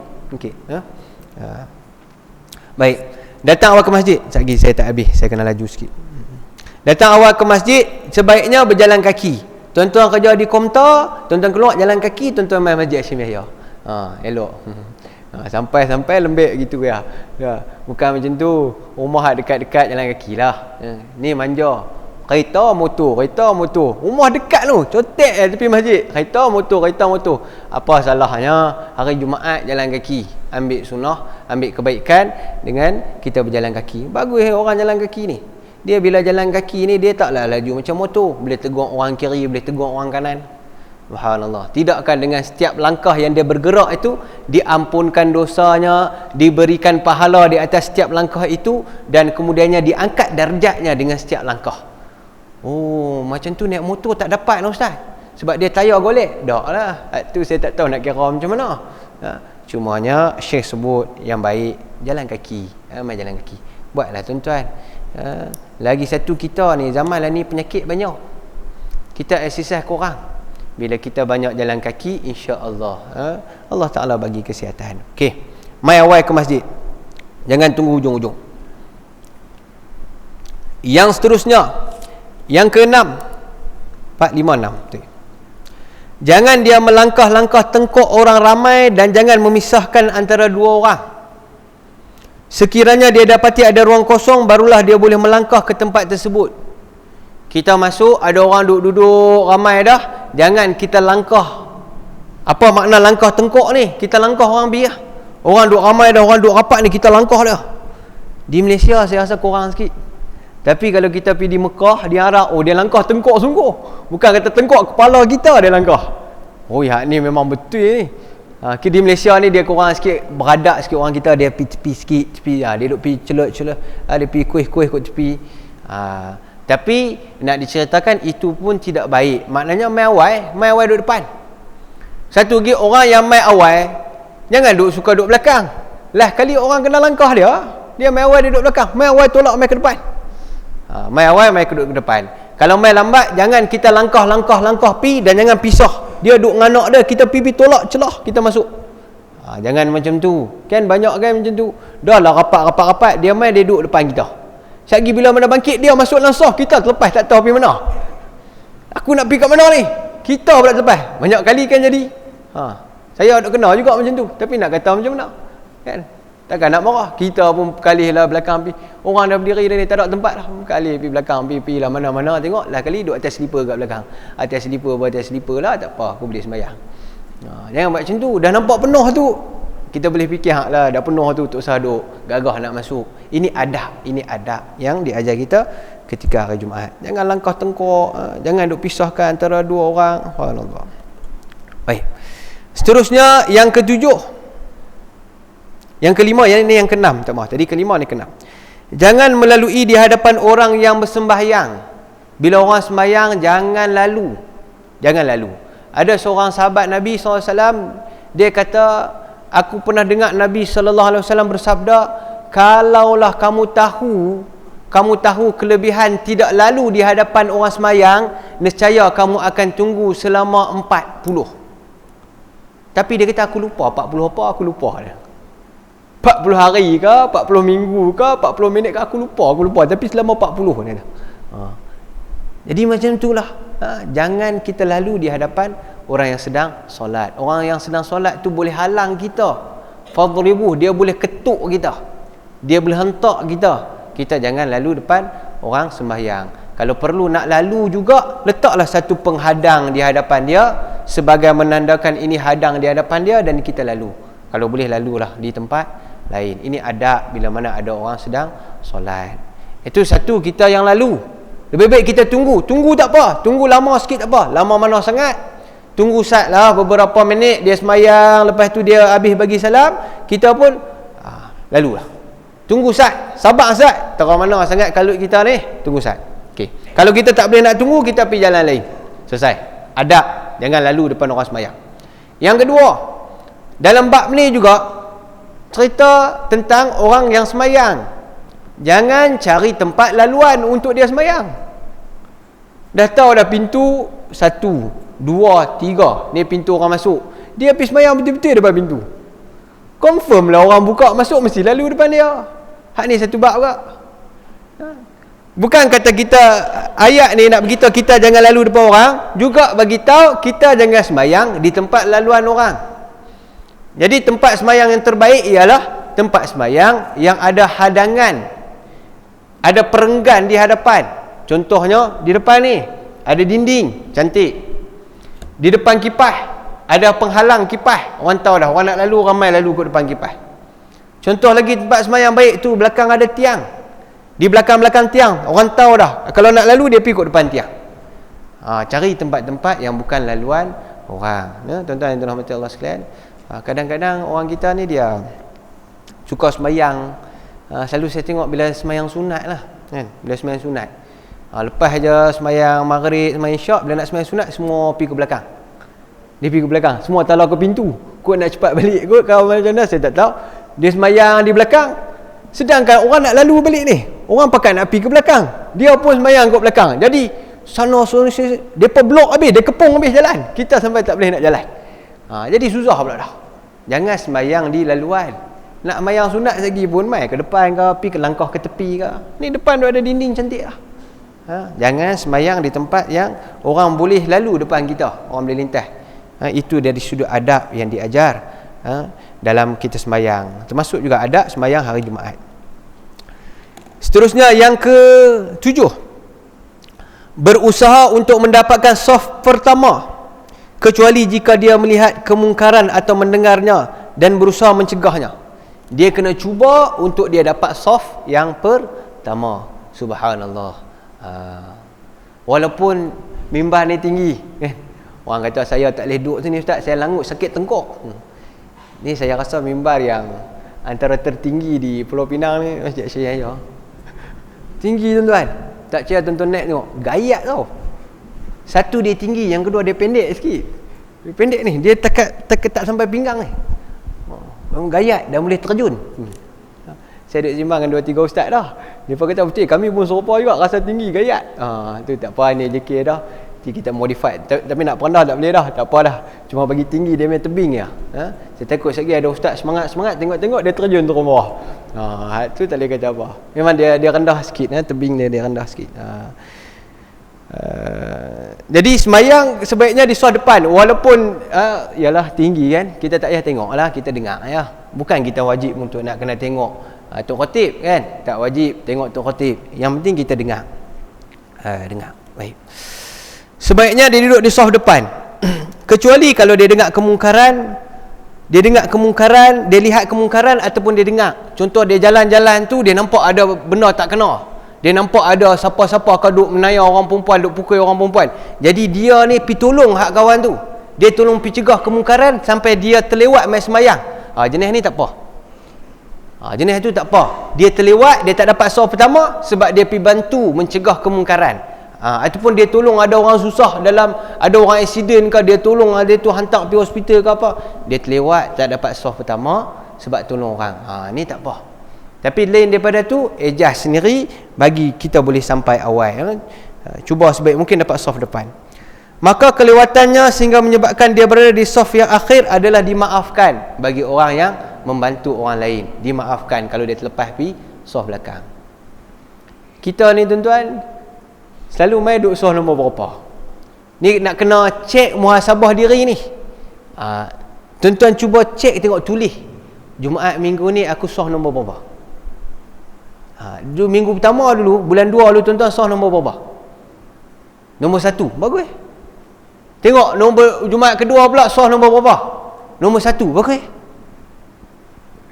Baik. Datang awal ke masjid. Sekejap lagi saya tak habis, saya kena laju sikit. Datang awal ke masjid, sebaiknya berjalan kaki. Tuan-tuan kerja di Komtar, tuan-tuan keluar jalan kaki, tuan-tuan main Masjid Hashim Yahya. Elok. Sampai lembek gitu ya. Bukan macam tu. Rumah dekat-dekat jalan kaki lah. Ni manja. Kereta motor. Rumah dekat tu, cotek tepi masjid. Kereta motor. Apa salahnya hari Jumaat jalan kaki? Ambil sunnah, ambil kebaikan dengan kita berjalan kaki. Bagus orang jalan kaki ni. Dia bila jalan kaki ni, dia taklah laju macam motor. Boleh tegur orang kiri, boleh tegur orang kanan. Subhanallah. Tidakkah dengan setiap langkah yang dia bergerak itu, diampunkan dosanya, diberikan pahala di atas setiap langkah itu, dan kemudiannya diangkat darjatnya dengan setiap langkah. Macam tu naik motor tak dapat lah ustaz, sebab dia tayar golek. Tak lah. Itu saya tak tahu nak kira macam mana. Cumanya Syekh sebut yang baik jalan kaki. Mai jalan kaki. Buatlah tuan-tuan. Lagi satu, kita ni zaman lah ni penyakit banyak, kita exercise kurang. Bila kita banyak jalan kaki, insya-Allah Allah Ta'ala bagi kesihatan. Okey, mai awal ke masjid, jangan tunggu hujung-hujung. Yang seterusnya, yang ke-6, 4, 5, 6, jangan dia melangkah-langkah tengkok orang ramai, dan jangan memisahkan antara 2 orang. Sekiranya dia dapati ada ruang kosong, barulah dia boleh melangkah ke tempat tersebut. Kita masuk, ada orang duduk-duduk ramai dah, jangan kita langkah. Apa makna langkah tengkok ni? Kita langkah orang biar. Orang duduk ramai dah, orang duduk rapat ni, kita langkah dah. Di Malaysia saya rasa kurang sikit. Tapi kalau kita pergi di Mekah, di Arab, dia langkah tengkok sungguh. Bukan kata tengkok kepala kita dia langkah. Ya ni memang betul ni. Di Malaysia ni dia kurang sikit, beradak sikit orang kita, dia pergi tepi sikit, tepi, dia duduk pergi celah-celah, dia pergi kuih-kuih kat tepi. Tapi nak diceritakan itu pun tidak baik. Maknanya mai awal duduk depan. Satu lagi, orang yang mai awal jangan suka duduk belakang. Lah kali orang kena langkah dia mai awal dia duduk belakang, mai awal tolak mai ke depan. Mai awal mai duduk ke depan. Kalau mai lambat, jangan kita langkah pi dan jangan pisah. Dia duduk nganak dia, kita pergi tolak celah, kita masuk. Jangan macam tu. Kan banyak kan macam tu. Dah lah rapat, dia main dia duduk depan kita. Sekejap bila mana bangkit dia masuk dalam saf, kita terlepas tak tahu pergi mana. Aku nak pergi kat mana ni? Kita pula terlepas. Banyak kali kan jadi. Saya ada kena juga macam tu. Tapi nak kata macam mana? Kan? Takkan nak marah. Kita pun kalih lah belakang pergi. Orang dah berdiri dah ni tak ada tempat lah. Kalih pergi belakang, pergi lah mana-mana tengok. Lah kali duduk atas slipper kat belakang. Atas slipper lah, tak apa, aku boleh sembahyang. Jangan buat macam tu. Dah nampak penuh tu, kita boleh fikir lah, dah penuh tu, tak usah duk gagah nak masuk. Ini adab yang diajar kita ketika hari Jumaat. Jangan langkah tengkok, jangan duk pisahkan antara dua orang. Subhanallah. Baik. Seterusnya yang ketujuh. Yang kelima, yang ini yang keenam. Tak maaf, tadi kelima ni keenam. Jangan melalui di hadapan orang yang bersembahyang. Bila orang sembahyang, jangan lalu. Ada seorang sahabat Nabi SAW, dia kata, aku pernah dengar Nabi SAW bersabda, kalaulah kamu tahu kelebihan tidak lalu di hadapan orang sembahyang, nescaya kamu akan tunggu selama 40. Tapi dia kata, aku lupa 40 apa, aku lupa dah. 40 hari ke, 40 minggu ke, 40 minit ke, aku lupa. Tapi selama 40 ni dah. Jadi macam itulah. Jangan kita lalu di hadapan orang yang sedang solat. Orang yang sedang solat tu boleh halang kita. Fadribuh, dia boleh ketuk kita. Dia boleh hentak kita. Kita jangan lalu depan orang sembahyang. Kalau perlu nak lalu juga, letaklah satu penghadang di hadapan dia sebagai menandakan ini hadang di hadapan dia dan kita lalu. Kalau boleh lalulah di tempat lain. Ini adab bila mana ada orang sedang solat. Itu satu, kita yang lalu. Lebih baik kita tunggu tak apa. Tunggu lama sikit tak apa. Lama mana sangat? Tunggu sat lah beberapa minit dia semayang, lepas tu dia habis bagi salam, kita pun lalulah. Tunggu sat, sabar sat. Terang mana sangat kalau kita ni, tunggu sat. Okey. Kalau kita tak boleh nak tunggu, kita pergi jalan lain. Selesai. Adab, jangan lalu depan orang semayang. Yang kedua, dalam bab ni juga cerita tentang orang yang semayang. Jangan cari tempat laluan untuk dia semayang. Dah tahu dah pintu 1, 2, 3 ni pintu orang masuk, dia pergi semayang betul-betul depan pintu. Confirm lah orang buka masuk mesti lalu depan dia. Hak ni satu bab juga. Bukan kata kita ayat ni nak beritahu kita jangan lalu depan orang, juga bagi tahu kita jangan semayang di tempat laluan orang. Jadi tempat semayang yang terbaik ialah tempat semayang yang ada hadangan, ada perenggan di hadapan. Contohnya di depan ni ada dinding cantik, di depan kipas ada penghalang kipas. Orang tahu dah, orang nak lalu ramai lalu ke depan kipas. Contoh lagi tempat semayang baik tu belakang ada tiang. Di belakang-belakang tiang orang tahu dah, kalau nak lalu dia pergi ke depan tiang. Cari tempat-tempat yang bukan laluan orang. Tuan-tuan yang dirahmati Allah sekalian, kadang-kadang orang kita ni dia suka semayang, selalu saya tengok bila semayang sunat lah kan? Bila semayang sunat, lepas aja semayang maghrib, semayang syak, bila nak semayang sunat semua pergi ke belakang. Dia pergi ke belakang, semua talau ke pintu. Kot nak cepat balik kot, kau macam mana saya tak tahu. Dia semayang di belakang, sedangkan orang nak lalu balik ni, orang pakai nak pergi ke belakang, dia pun semayang ke belakang. Jadi sana depa blok habis, dia kepung habis jalan, kita sampai tak boleh nak jalan. Jadi susah pula dah. Jangan semayang di laluan. Nak semayang sunat lagi pun mai ke depan ke, pergi ke langkah ke tepi ke. Ni depan tu ada dinding cantik lah. Jangan semayang di tempat yang orang boleh lalu depan kita, orang boleh lintas. Itu dari sudut adab yang diajar dalam kita semayang. Termasuk juga adab semayang hari Jumaat. Seterusnya yang ke-7, berusaha untuk mendapatkan saf pertama kecuali jika dia melihat kemungkaran atau mendengarnya dan berusaha mencegahnya. Dia kena cuba untuk dia dapat saf yang pertama. Subhanallah. Walaupun mimbar ni tinggi kan? Orang kata saya tak boleh duduk sini ustaz, saya langut sakit tengkok. Ni saya rasa mimbar yang antara tertinggi di Pulau Pinang ni, Masjid Syekh Yahya. Tinggi tuan-tuan. Tak kira tuan-tuan naik tengok, gayat tau. Satu dia tinggi, yang kedua dia pendek sikit. Dia pendek ni, dia tak sampai pinggang ni. Gayat, dah boleh terjun. Saya duduk sembang dengan 2-3 ustaz dah. Dia pun kata betul, kami pun serupa juga, rasa tinggi, gayat. Tu tak apa, ni JK dah. kita modify, tapi nak perendah tak boleh dah, tak apa dah, cuma bagi tinggi dia main tebing je. Saya takut sekali ada ustaz semangat tengok dia terjun turun bawah. Tu tak boleh kata apa, memang dia rendah sikit, tebing dia rendah sikit. Jadi semayang sebaiknya di soh depan, walaupun ialah tinggi kan, kita tak payah tengok lah, kita dengar ya. Bukan kita wajib untuk nak kena tengok Tok Khatib kan, tak wajib tengok Tok Khatib, yang penting kita dengar. Dengar. Baik. Sebaiknya dia duduk di soh depan. Kecuali kalau dia dengar kemungkaran, dia lihat kemungkaran ataupun dia dengar. Contoh dia jalan-jalan tu, dia nampak ada benda tak kena. Dia nampak ada siapa-siapa akan duk menayar orang perempuan, duk pukul orang perempuan. Jadi dia ni pi tolong hak kawan tu. Dia tolong pi cegah kemungkaran sampai dia terlewat mai semayang. Jenis ni tak apa. Jenis tu tak apa. Dia terlewat, dia tak dapat sah pertama sebab dia pi bantu mencegah kemungkaran. Ataupun dia tolong ada orang susah ada orang aksiden ke, dia tolong dia tu hantar pi hospital ke apa. Dia terlewat, tak dapat sah pertama sebab tolong orang. Ni tak apa. Tapi lain daripada tu, adjust sendiri bagi kita boleh sampai awal. Cuba sebaik mungkin dapat soft depan. Maka kelewatannya sehingga menyebabkan dia berada di soft yang akhir adalah dimaafkan bagi orang yang membantu orang lain. Dimaafkan kalau dia terlepas pi soft belakang. Kita ni tuan-tuan selalu main duduk soft nombor berapa. Ni nak kena cek muhasabah diri ni. Tuan-tuan cuba cek, tengok tulis. Jumaat minggu ni aku soft nombor berapa. Minggu pertama dulu, bulan 2 dulu tuan-tuan, sah nombor berapa? Nombor 1, bagus. Tengok nombor Jumaat kedua pula, sah nombor berapa? Nombor 1, bagus.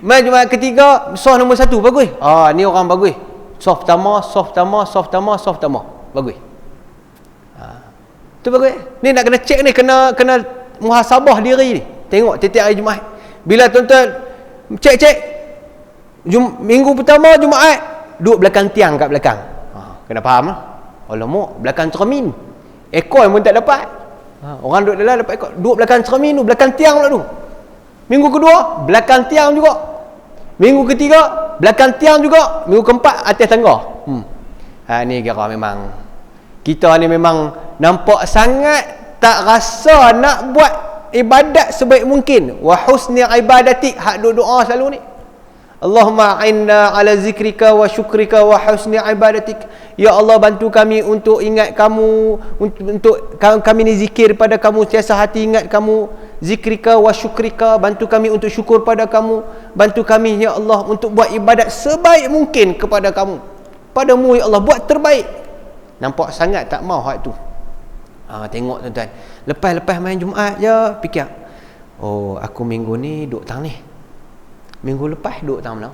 Mai Jumaat ketiga, sah nombor 1, bagus. Ni orang bagus. Sah pertama, bagus. Tu bagus. Ni nak kena cek ni, kena muhasabah diri ni. Tengok tiap-tiap hari Jumaat. Bila tuan-tuan cek minggu pertama Jumaat, duduk belakang tiang kat belakang. Kena faham lah. Alamak, belakang cermin. Ekor pun tak dapat. Orang duduk dalam dapat ekor. Duduk belakang cermin tu, belakang tiang pula tu. Minggu kedua, belakang tiang juga. Minggu ketiga, belakang tiang juga. Minggu keempat, atas tangga. Ni kira memang, kita ni memang nampak sangat tak rasa nak buat ibadat sebaik mungkin. Wa husni ibadati, hak duduk doa selalu ni. Allahumma a'inna ala zikrika wa syukrika wa husni ibadatik. Ya Allah, bantu kami untuk ingat kamu, untuk kami ni zikir pada kamu, sentiasa hati ingat kamu. Zikrika wa syukrika, bantu kami untuk syukur pada kamu. Bantu kami ya Allah untuk buat ibadat sebaik mungkin kepada kamu. Padamu ya Allah, buat terbaik. Nampak sangat tak mau hak tu. Tengok tuan-tuan, lepas main Jumaat je fikir, aku minggu ni duduk tang ni, minggu lepas duduk tang mana.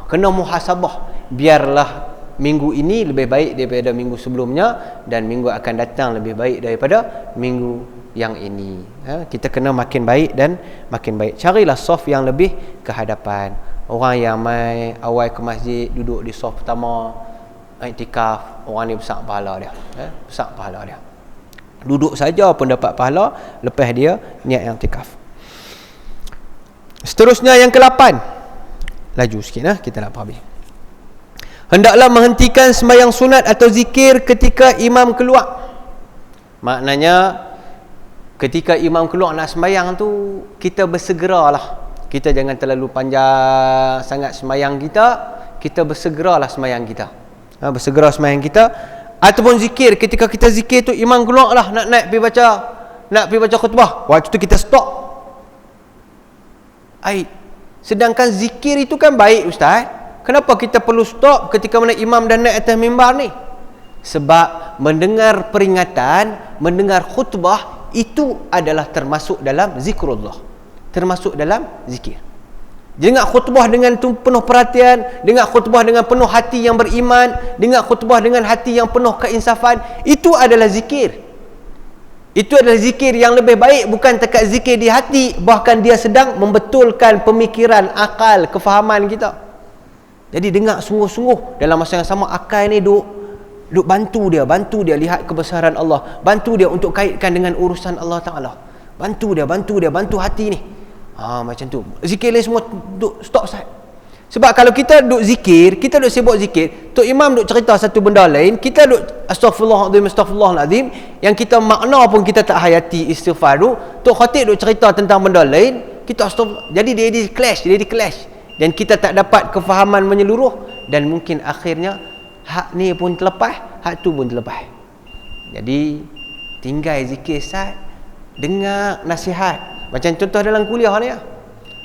Kena muhasabah. Biarlah minggu ini lebih baik daripada minggu sebelumnya, dan minggu akan datang lebih baik daripada minggu yang ini. Kita kena makin baik dan makin baik. Carilah soft yang lebih ke hadapan. Orang yang mai awal ke masjid, duduk di soft pertama, iktikaf, orang ni besar pahala dia. Besar pahala dia. Duduk saja pun dapat pahala, lepas dia niat iktikaf. Seterusnya yang ke-8. Laju sikit kita nak habis. Hendaklah menghentikan sembahyang sunat atau zikir ketika imam keluar. Maknanya ketika imam keluar nak sembahyang tu, kita bersegeralah. Kita jangan terlalu panjang sangat sembahyang kita. Kita bersegeralah sembahyang kita. Bersegera sembahyang kita. Ataupun zikir, ketika kita zikir tu imam keluar lah, nak pergi baca khutbah, waktu tu kita stop. Sedangkan zikir itu kan baik ustaz. Kenapa kita perlu stop ketika mana imam dah naik atas mimbar ni? Sebab mendengar peringatan, mendengar khutbah, itu adalah termasuk dalam zikrullah, termasuk dalam zikir. Dengar khutbah dengan penuh perhatian, dengar khutbah dengan penuh hati yang beriman, dengar khutbah dengan hati yang penuh keinsafan, itu adalah zikir. Itu adalah zikir yang lebih baik, bukan tekat zikir di hati, bahkan dia sedang membetulkan pemikiran, akal, kefahaman kita. Jadi dengar sungguh-sungguh. Dalam masa yang sama, akal ni duk bantu dia lihat kebesaran Allah, bantu dia untuk kaitkan dengan urusan Allah Ta'ala, bantu hati ni. Macam tu. Zikir lain semua duk stop sat. Sebab kalau kita duk zikir, kita duk sibuk zikir, Tok Imam duk cerita satu benda lain, kita duk astagfirullahalazim, yang kita makna pun kita tak hayati istighfar tu, Tok Khatib duk cerita tentang benda lain, kita astagfirullah. Jadi dia clash. Dan kita tak dapat kefahaman menyeluruh, dan mungkin akhirnya hak ni pun terlepas, hak tu pun terlepas. Jadi tinggal zikir sat, dengar nasihat. Macam contoh dalam kuliah ni.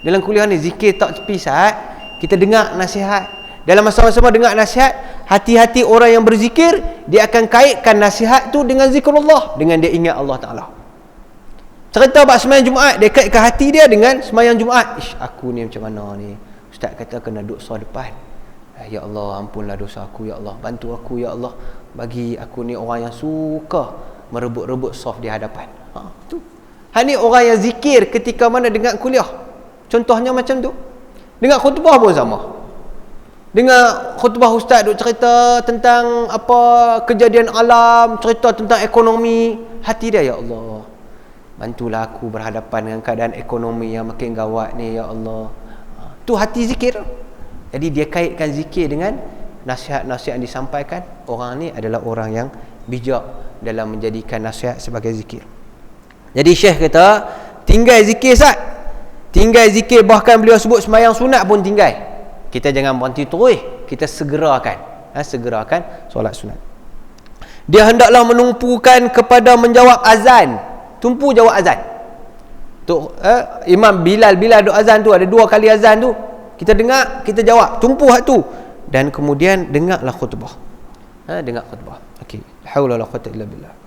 Dalam kuliah ni zikir tak tepi sat, kita dengar nasihat. Dalam masa-masa dengar nasihat, hati-hati orang yang berzikir, dia akan kaitkan nasihat tu dengan zikrullah, dengan dia ingat Allah Ta'ala. Cerita bab sembahyang Jumaat, dia kaitkan hati dia dengan sembahyang Jumaat. Aku ni macam mana ni? Ustaz kata kena duduk soal depan. Ya Allah, ampunlah dosa aku, ya Allah, bantu aku, ya Allah, bagi aku ni orang yang suka merebut-rebut soft di hadapan. Tu. Ni orang yang zikir ketika mana dengar kuliah. Contohnya macam tu. Dengar khutbah pun sama. Dengar khutbah ustaz duk cerita tentang apa kejadian alam, cerita tentang ekonomi, hati dia, ya Allah, bantulah aku berhadapan dengan keadaan ekonomi yang makin gawat ni, ya Allah. Tu hati zikir. Jadi dia kaitkan zikir dengan nasihat-nasihat yang disampaikan. Orang ni adalah orang yang bijak dalam menjadikan nasihat sebagai zikir. Jadi Syekh kata, tinggal zikir sat. Tinggal zikir, bahkan beliau sebut sembahyang sunat pun tinggal. Kita jangan berhenti terus, kita segerakan. Segerakan solat sunat. Dia hendaklah menumpukan kepada menjawab azan. Tumpu jawab azan. Imam Bilal duk azan tu, ada 2 kali azan tu, kita dengar, kita jawab, tumpu hak tu, dan kemudian dengarlah khutbah. Dengar khutbah. Okey, la haula wala quwwata illa billah.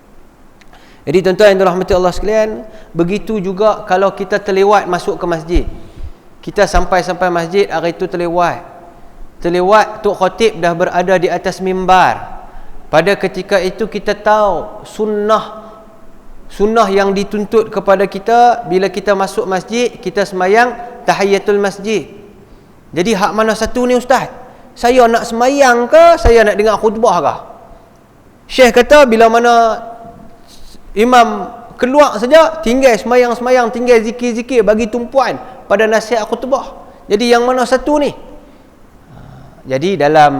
Jadi tuan-tuan yang dirahmati Allah sekalian, begitu juga kalau kita terlewat masuk ke masjid. Kita sampai masjid, hari itu terlewat, Tok Khatib dah berada di atas mimbar. Pada ketika itu kita tahu sunnah yang dituntut kepada kita bila kita masuk masjid, kita sembahyang tahiyatul masjid. Jadi hak mana satu ni ustaz? Saya nak sembahyang ke saya nak dengar khutbah ke? Syekh kata bila mana imam keluar saja, tinggal sembahyang, tinggal zikir-zikir, bagi tumpuan pada nasihat khutbah. Jadi yang mana satu ni? Jadi dalam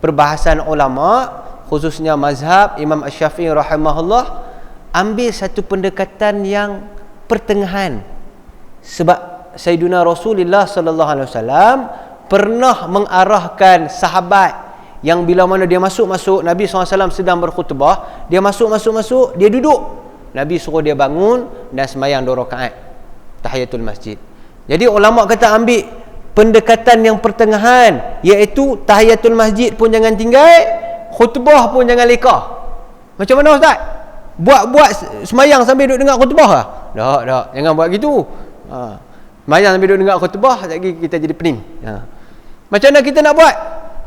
perbahasan ulama, khususnya mazhab Imam Asy-Syafi'i rahimahullah, ambil satu pendekatan yang pertengahan. Sebab Sayyidina Rasulullah sallallahu alaihi wasallam pernah mengarahkan sahabat yang bila mana dia masuk Nabi SAW sedang berkhutbah, dia masuk, dia duduk, Nabi suruh dia bangun dan sembahyang 2 rakaat tahiyatul masjid. Jadi ulama kata ambil pendekatan yang pertengahan, iaitu tahiyatul masjid pun jangan tinggal, khutbah pun jangan leka. Macam mana ustaz? Buat sembahyang sambil duduk dengar khutbah lah? Tak, jangan buat gitu. Sembahyang sambil duduk dengar khutbah, lagi kita jadi pening. Macam mana kita nak buat?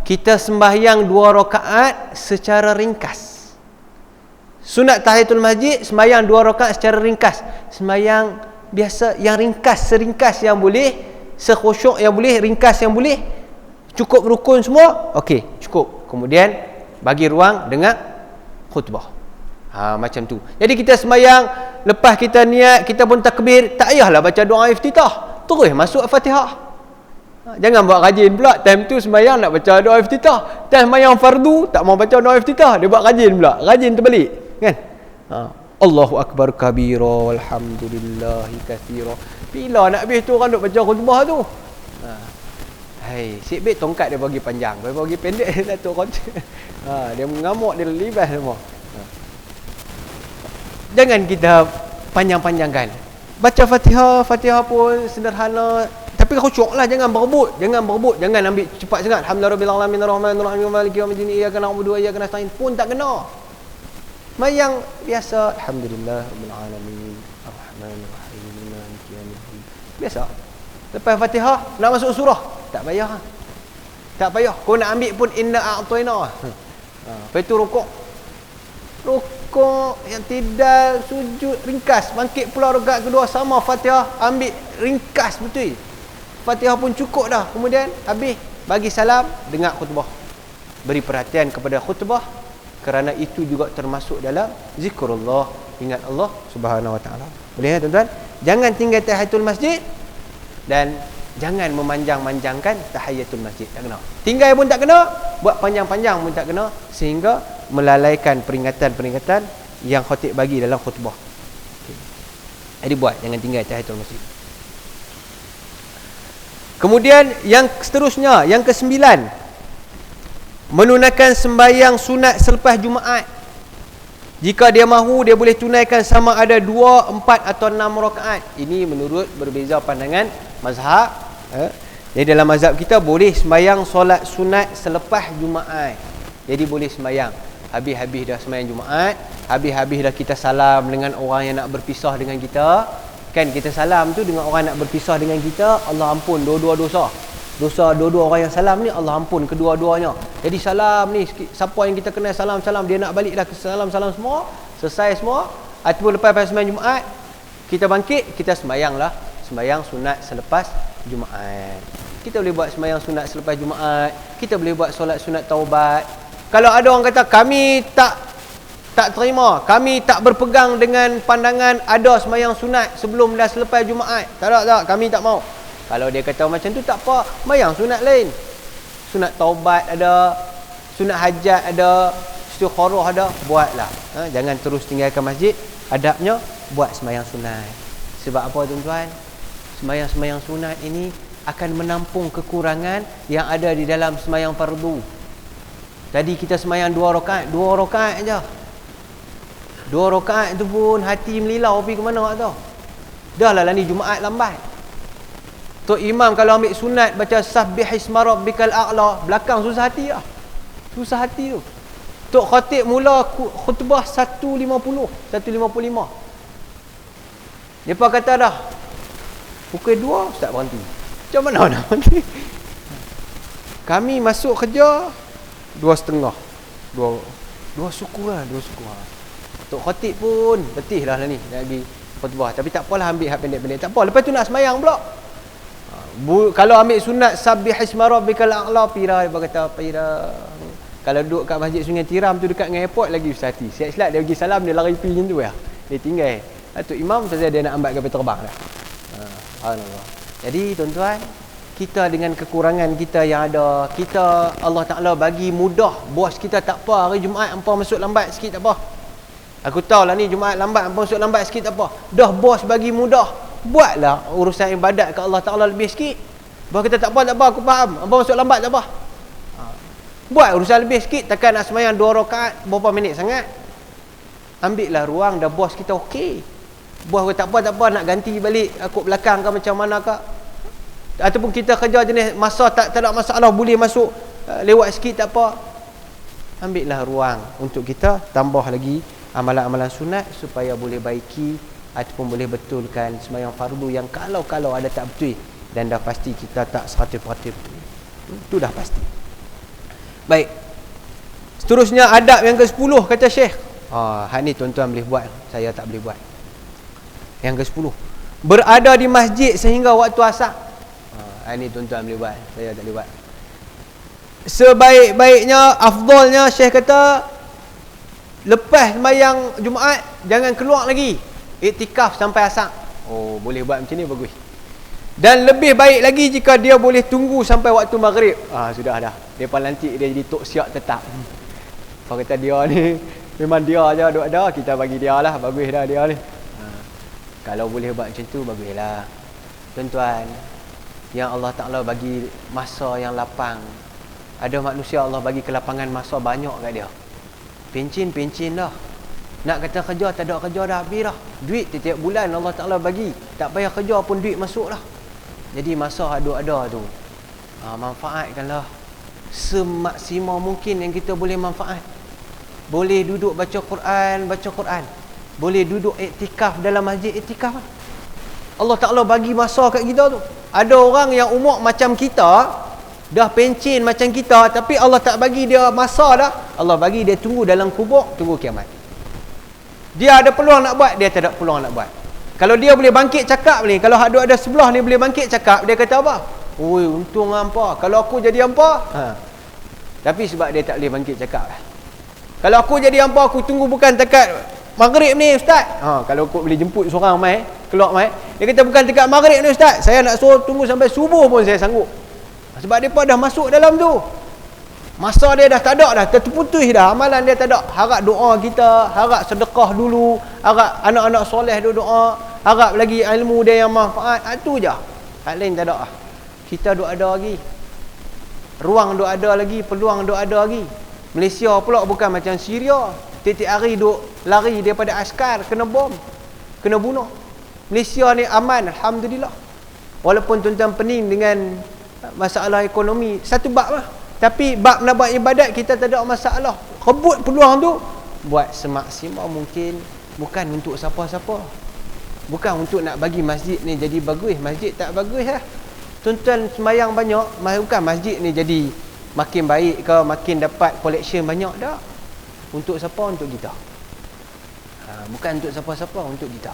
Kita sembahyang 2 rakaat secara ringkas. Sunat tahiyatul masjid, sembahyang 2 rakaat secara ringkas. Sembahyang biasa yang ringkas, seringkas yang boleh, sekhusyuk yang boleh, ringkas yang boleh. Cukup rukun semua? Okey, cukup. Kemudian bagi ruang dengar khutbah. Macam tu. Jadi kita sembahyang, lepas kita niat, kita pun takbir, tak payahlah baca doa iftitah, terus masuk Fatihah. Jangan buat rajin pula, time tu sembahyang nak baca doa iftitah, time sembahyang fardu tak mau baca doa iftitah, dia buat rajin pula, rajin terbalik kan. Allahu akbar kabira walhamdulillahi katsira. Bila nak habis tu orang duk baca khutbah tu. Sik bet tongkat dia bagi panjang, dia bagi pendek satu khutbah. Dia mengamuk, dia libas semua. Jangan kita panjang-panjangkan. Baca Fatihah pun sederhana, tapi khusyuk lah, jangan berebut, jangan ambil cepat sangat. Alhamdulillahirabbil alamin arrahmanir rahim maliki yaumiddin iyyaka na'budu wa iyyaka nasta'in pun tak kena. Mayang biasa, alhamdulillahirabbil alamin arrahmanir rahim maliki yaumiddin. Biasa. Lepas Fatihah nak masuk surah, tak payah. Kau nak ambil pun inna a'tayna. Lepas itu rukuk yang tidak, sujud ringkas, bangkit pula rakaat kedua sama Fatihah, ambil ringkas betul. Fatihah pun cukup dah. Kemudian habis bagi salam, dengar khutbah. Beri perhatian kepada khutbah, kerana itu juga termasuk dalam zikrullah, ingat Allah Subhanahu wa taala. Boleh ya tuan-tuan? Jangan tinggal tahiyatul masjid dan Jangan memanjang-manjangkan tahiyatul masjid. Tak kena. Tinggal pun tak kena, buat panjang-panjang pun tak kena, sehingga melalaikan peringatan-peringatan yang khatib bagi dalam khutbah. Okay. Jadi buat, jangan tinggal tahiyatul masjid. Kemudian yang seterusnya, yang ke-9, menunaikan sembahyang sunat selepas Jumaat. Jika dia mahu, dia boleh tunaikan sama ada 2, 4 atau 6 rakaat. Ini menurut berbeza pandangan mazhab. Jadi dalam mazhab kita boleh sembahyang solat sunat selepas Jumaat. Jadi boleh sembahyang. Habis-habis dah sembahyang Jumaat, habis-habis dah kita salam dengan orang yang nak berpisah dengan kita. Kan kita salam tu dengan orang nak berpisah dengan kita, Allah ampun dua-dua dosa. Dosa dua-dua orang yang salam ni Allah ampun kedua-duanya. Jadi salam ni, siapa yang kita kenal salam-salam, dia nak balik dah ke salam-salam semua, selesai semua. Ataupun lepas sembahyang Jumaat, kita bangkit, kita sembahyanglah sembahyang sunat selepas Jumaat. Kita boleh buat sembahyang sunat selepas Jumaat, kita boleh buat solat sunat taubat. Kalau ada orang kata kami tak terima, kami tak berpegang dengan pandangan ada sembahyang sunat sebelum dah selepas Jumaat, tak, kami tak mau. Kalau dia kata macam tu, tak apa, sembahyang sunat lain. Sunat taubat ada, sunat hajat ada, istikharah ada, buatlah. Jangan terus tinggalkan masjid. Adabnya buat sembahyang sunat. Sebab apa tuan-tuan? Sembahyang-sembahyang sunat ini akan menampung kekurangan yang ada di dalam sembahyang fardu. Tadi kita sembahyang 2 rakaat, 2 rakaat aja. 2 rakaat tu pun hati melilau pergi ke mana tak tahu. Dah lah ni Jumaat lambat. Tok Imam kalau ambil sunat baca sabbihisma rabbikal a'la, belakang susah hati lah. Susah hati tu. Tok khatib mula khutbah 1.50, 1.55. Depa kata dah pukul 2 ustaz berhenti. Macam mana nak berhenti? Kami masuk kerja 2.30. 2 suku lah, 2 suku lah. Tok khatib pun letih lah ni lagi khutbah. Tapi tak apalah, ambil hak pendek-pendek. Tak apa, lepas tu nak sembahyang pula. Kalau ambil sunat sabbihisma rabbikal a'la, pira dia kata pira. Kalau duduk kat Masjid Sungai Tiram tu dekat dengan airport lagi Ustaz hati. Siap-siap dia pergi salam, dia lari pergi macam tu ya. Dia tinggal. Tok Imam saja dia nak ambil kapal terbang dah. Subhanallah. Jadi tuan-tuan, kita dengan kekurangan kita yang ada, kita Allah Taala bagi mudah. Bos kita tak apa, hari Jumaat hangpa masuk lambat sikit tak apa. Aku tahulah ni Jumaat lambat, hangpa masuk lambat sikit tak apa. Dah bos bagi mudah. Buatlah urusan ibadat ke Allah Ta'ala lebih sikit. Bahawa kita tak apa, aku faham, hangpa masuk lambat tak apa. Buat urusan lebih sikit. Takkan nak sembahyang 2 rakaat berapa minit sangat. Ambillah ruang, dah bos kita okey. Bos kata tak apa, nak ganti balik akut belakang ke macam mana ke. Ataupun kita kerja jenis masa tak ada masalah, boleh masuk lewat sikit tak apa. Ambillah ruang untuk kita tambah lagi amalan-amalan sunat supaya boleh baiki ataupun boleh betulkan sembahyang fardu yang kalau ada tak betul dan dah pasti kita tak 100% betul. Itu dah pasti. Baik. Seterusnya adab yang ke-10 kata Syekh. Hak ni tuan-tuan boleh buat, saya tak boleh buat. Yang ke-10, berada di masjid sehingga waktu asar. Hak ni tuan-tuan boleh buat, saya tak boleh buat. Sebaik-baiknya, afdalnya Syekh kata lepas sembahyang Jumaat jangan keluar lagi, iktikaf sampai asar. Boleh buat macam ni, bagus. Dan lebih baik lagi jika dia boleh tunggu sampai waktu maghrib. Sudah dah. Depa lantik dia jadi tok siap tetap. Apa kata dia ni memang dia aja duk ada, kita bagi dia lah, bagus dah dia ni. Kalau boleh buat macam tu, baguslah. Tuan-tuan, yang Allah Ta'ala bagi masa yang lapang. Ada manusia Allah bagi kelapangan masa banyak kat dia. Pencin dah. Nak kata kerja, tak ada kerja dah, habis dah. Duit tiap bulan Allah Ta'ala bagi. Tak payah kerja pun duit masuk dah. Jadi masa ada tu, manfaatkanlah semaksimal mungkin yang kita boleh manfaat. Boleh duduk baca Quran. Boleh duduk iktikaf dalam masjid, iktikaf. Allah Ta'ala bagi masa kat kita tu. Ada orang yang umur macam kita, dah pencin macam kita, tapi Allah tak bagi dia masa dah. Allah bagi dia tunggu dalam kubur, tunggu kiamat. Dia ada peluang nak buat, dia tak ada peluang nak buat. Kalau dia boleh bangkit cakap ni, kalau ada sebelah ni boleh bangkit cakap, dia kata apa? Oi, untung hampa. Kalau aku jadi hampa, Tapi sebab dia tak boleh bangkit cakap lah. Kalau aku jadi hampa, aku tunggu bukan dekat maghrib ni ustaz. Kalau kau boleh jemput seorang mai, keluar mai. Dia kata bukan dekat maghrib ni ustaz. Saya nak suruh tunggu sampai subuh pun saya sanggup. Sebab depa dah masuk dalam tu. Masa dia dah tak ada dah, terputus dah. Amalan dia tak ada. Harap doa kita, harap sedekah dulu, harap anak-anak soleh dia doa, harap lagi ilmu dia yang manfaat. Itu je. Hak lain tak ada. Kita duk ada lagi. Ruang duk ada lagi, peluang duk ada lagi. Malaysia pula bukan macam Syria. Tiap-tiap hari duk lari daripada askar, kena bom, kena bunuh. Malaysia ni aman, alhamdulillah. Walaupun tuan-tuan pening dengan masalah ekonomi, satu bab lah. Tapi bab nak buat ibadat kita tak ada masalah. Rebut peluang tu, buat semaksimal mungkin. Bukan untuk siapa-siapa. Bukan untuk nak bagi masjid ni jadi bagus. Masjid tak bagus lah. Tuan-tuan sembahyang banyak, bukan masjid ni jadi makin baik ke, makin dapat collection banyak. Tak. Untuk siapa? Untuk kita. Bukan untuk siapa-siapa, untuk kita.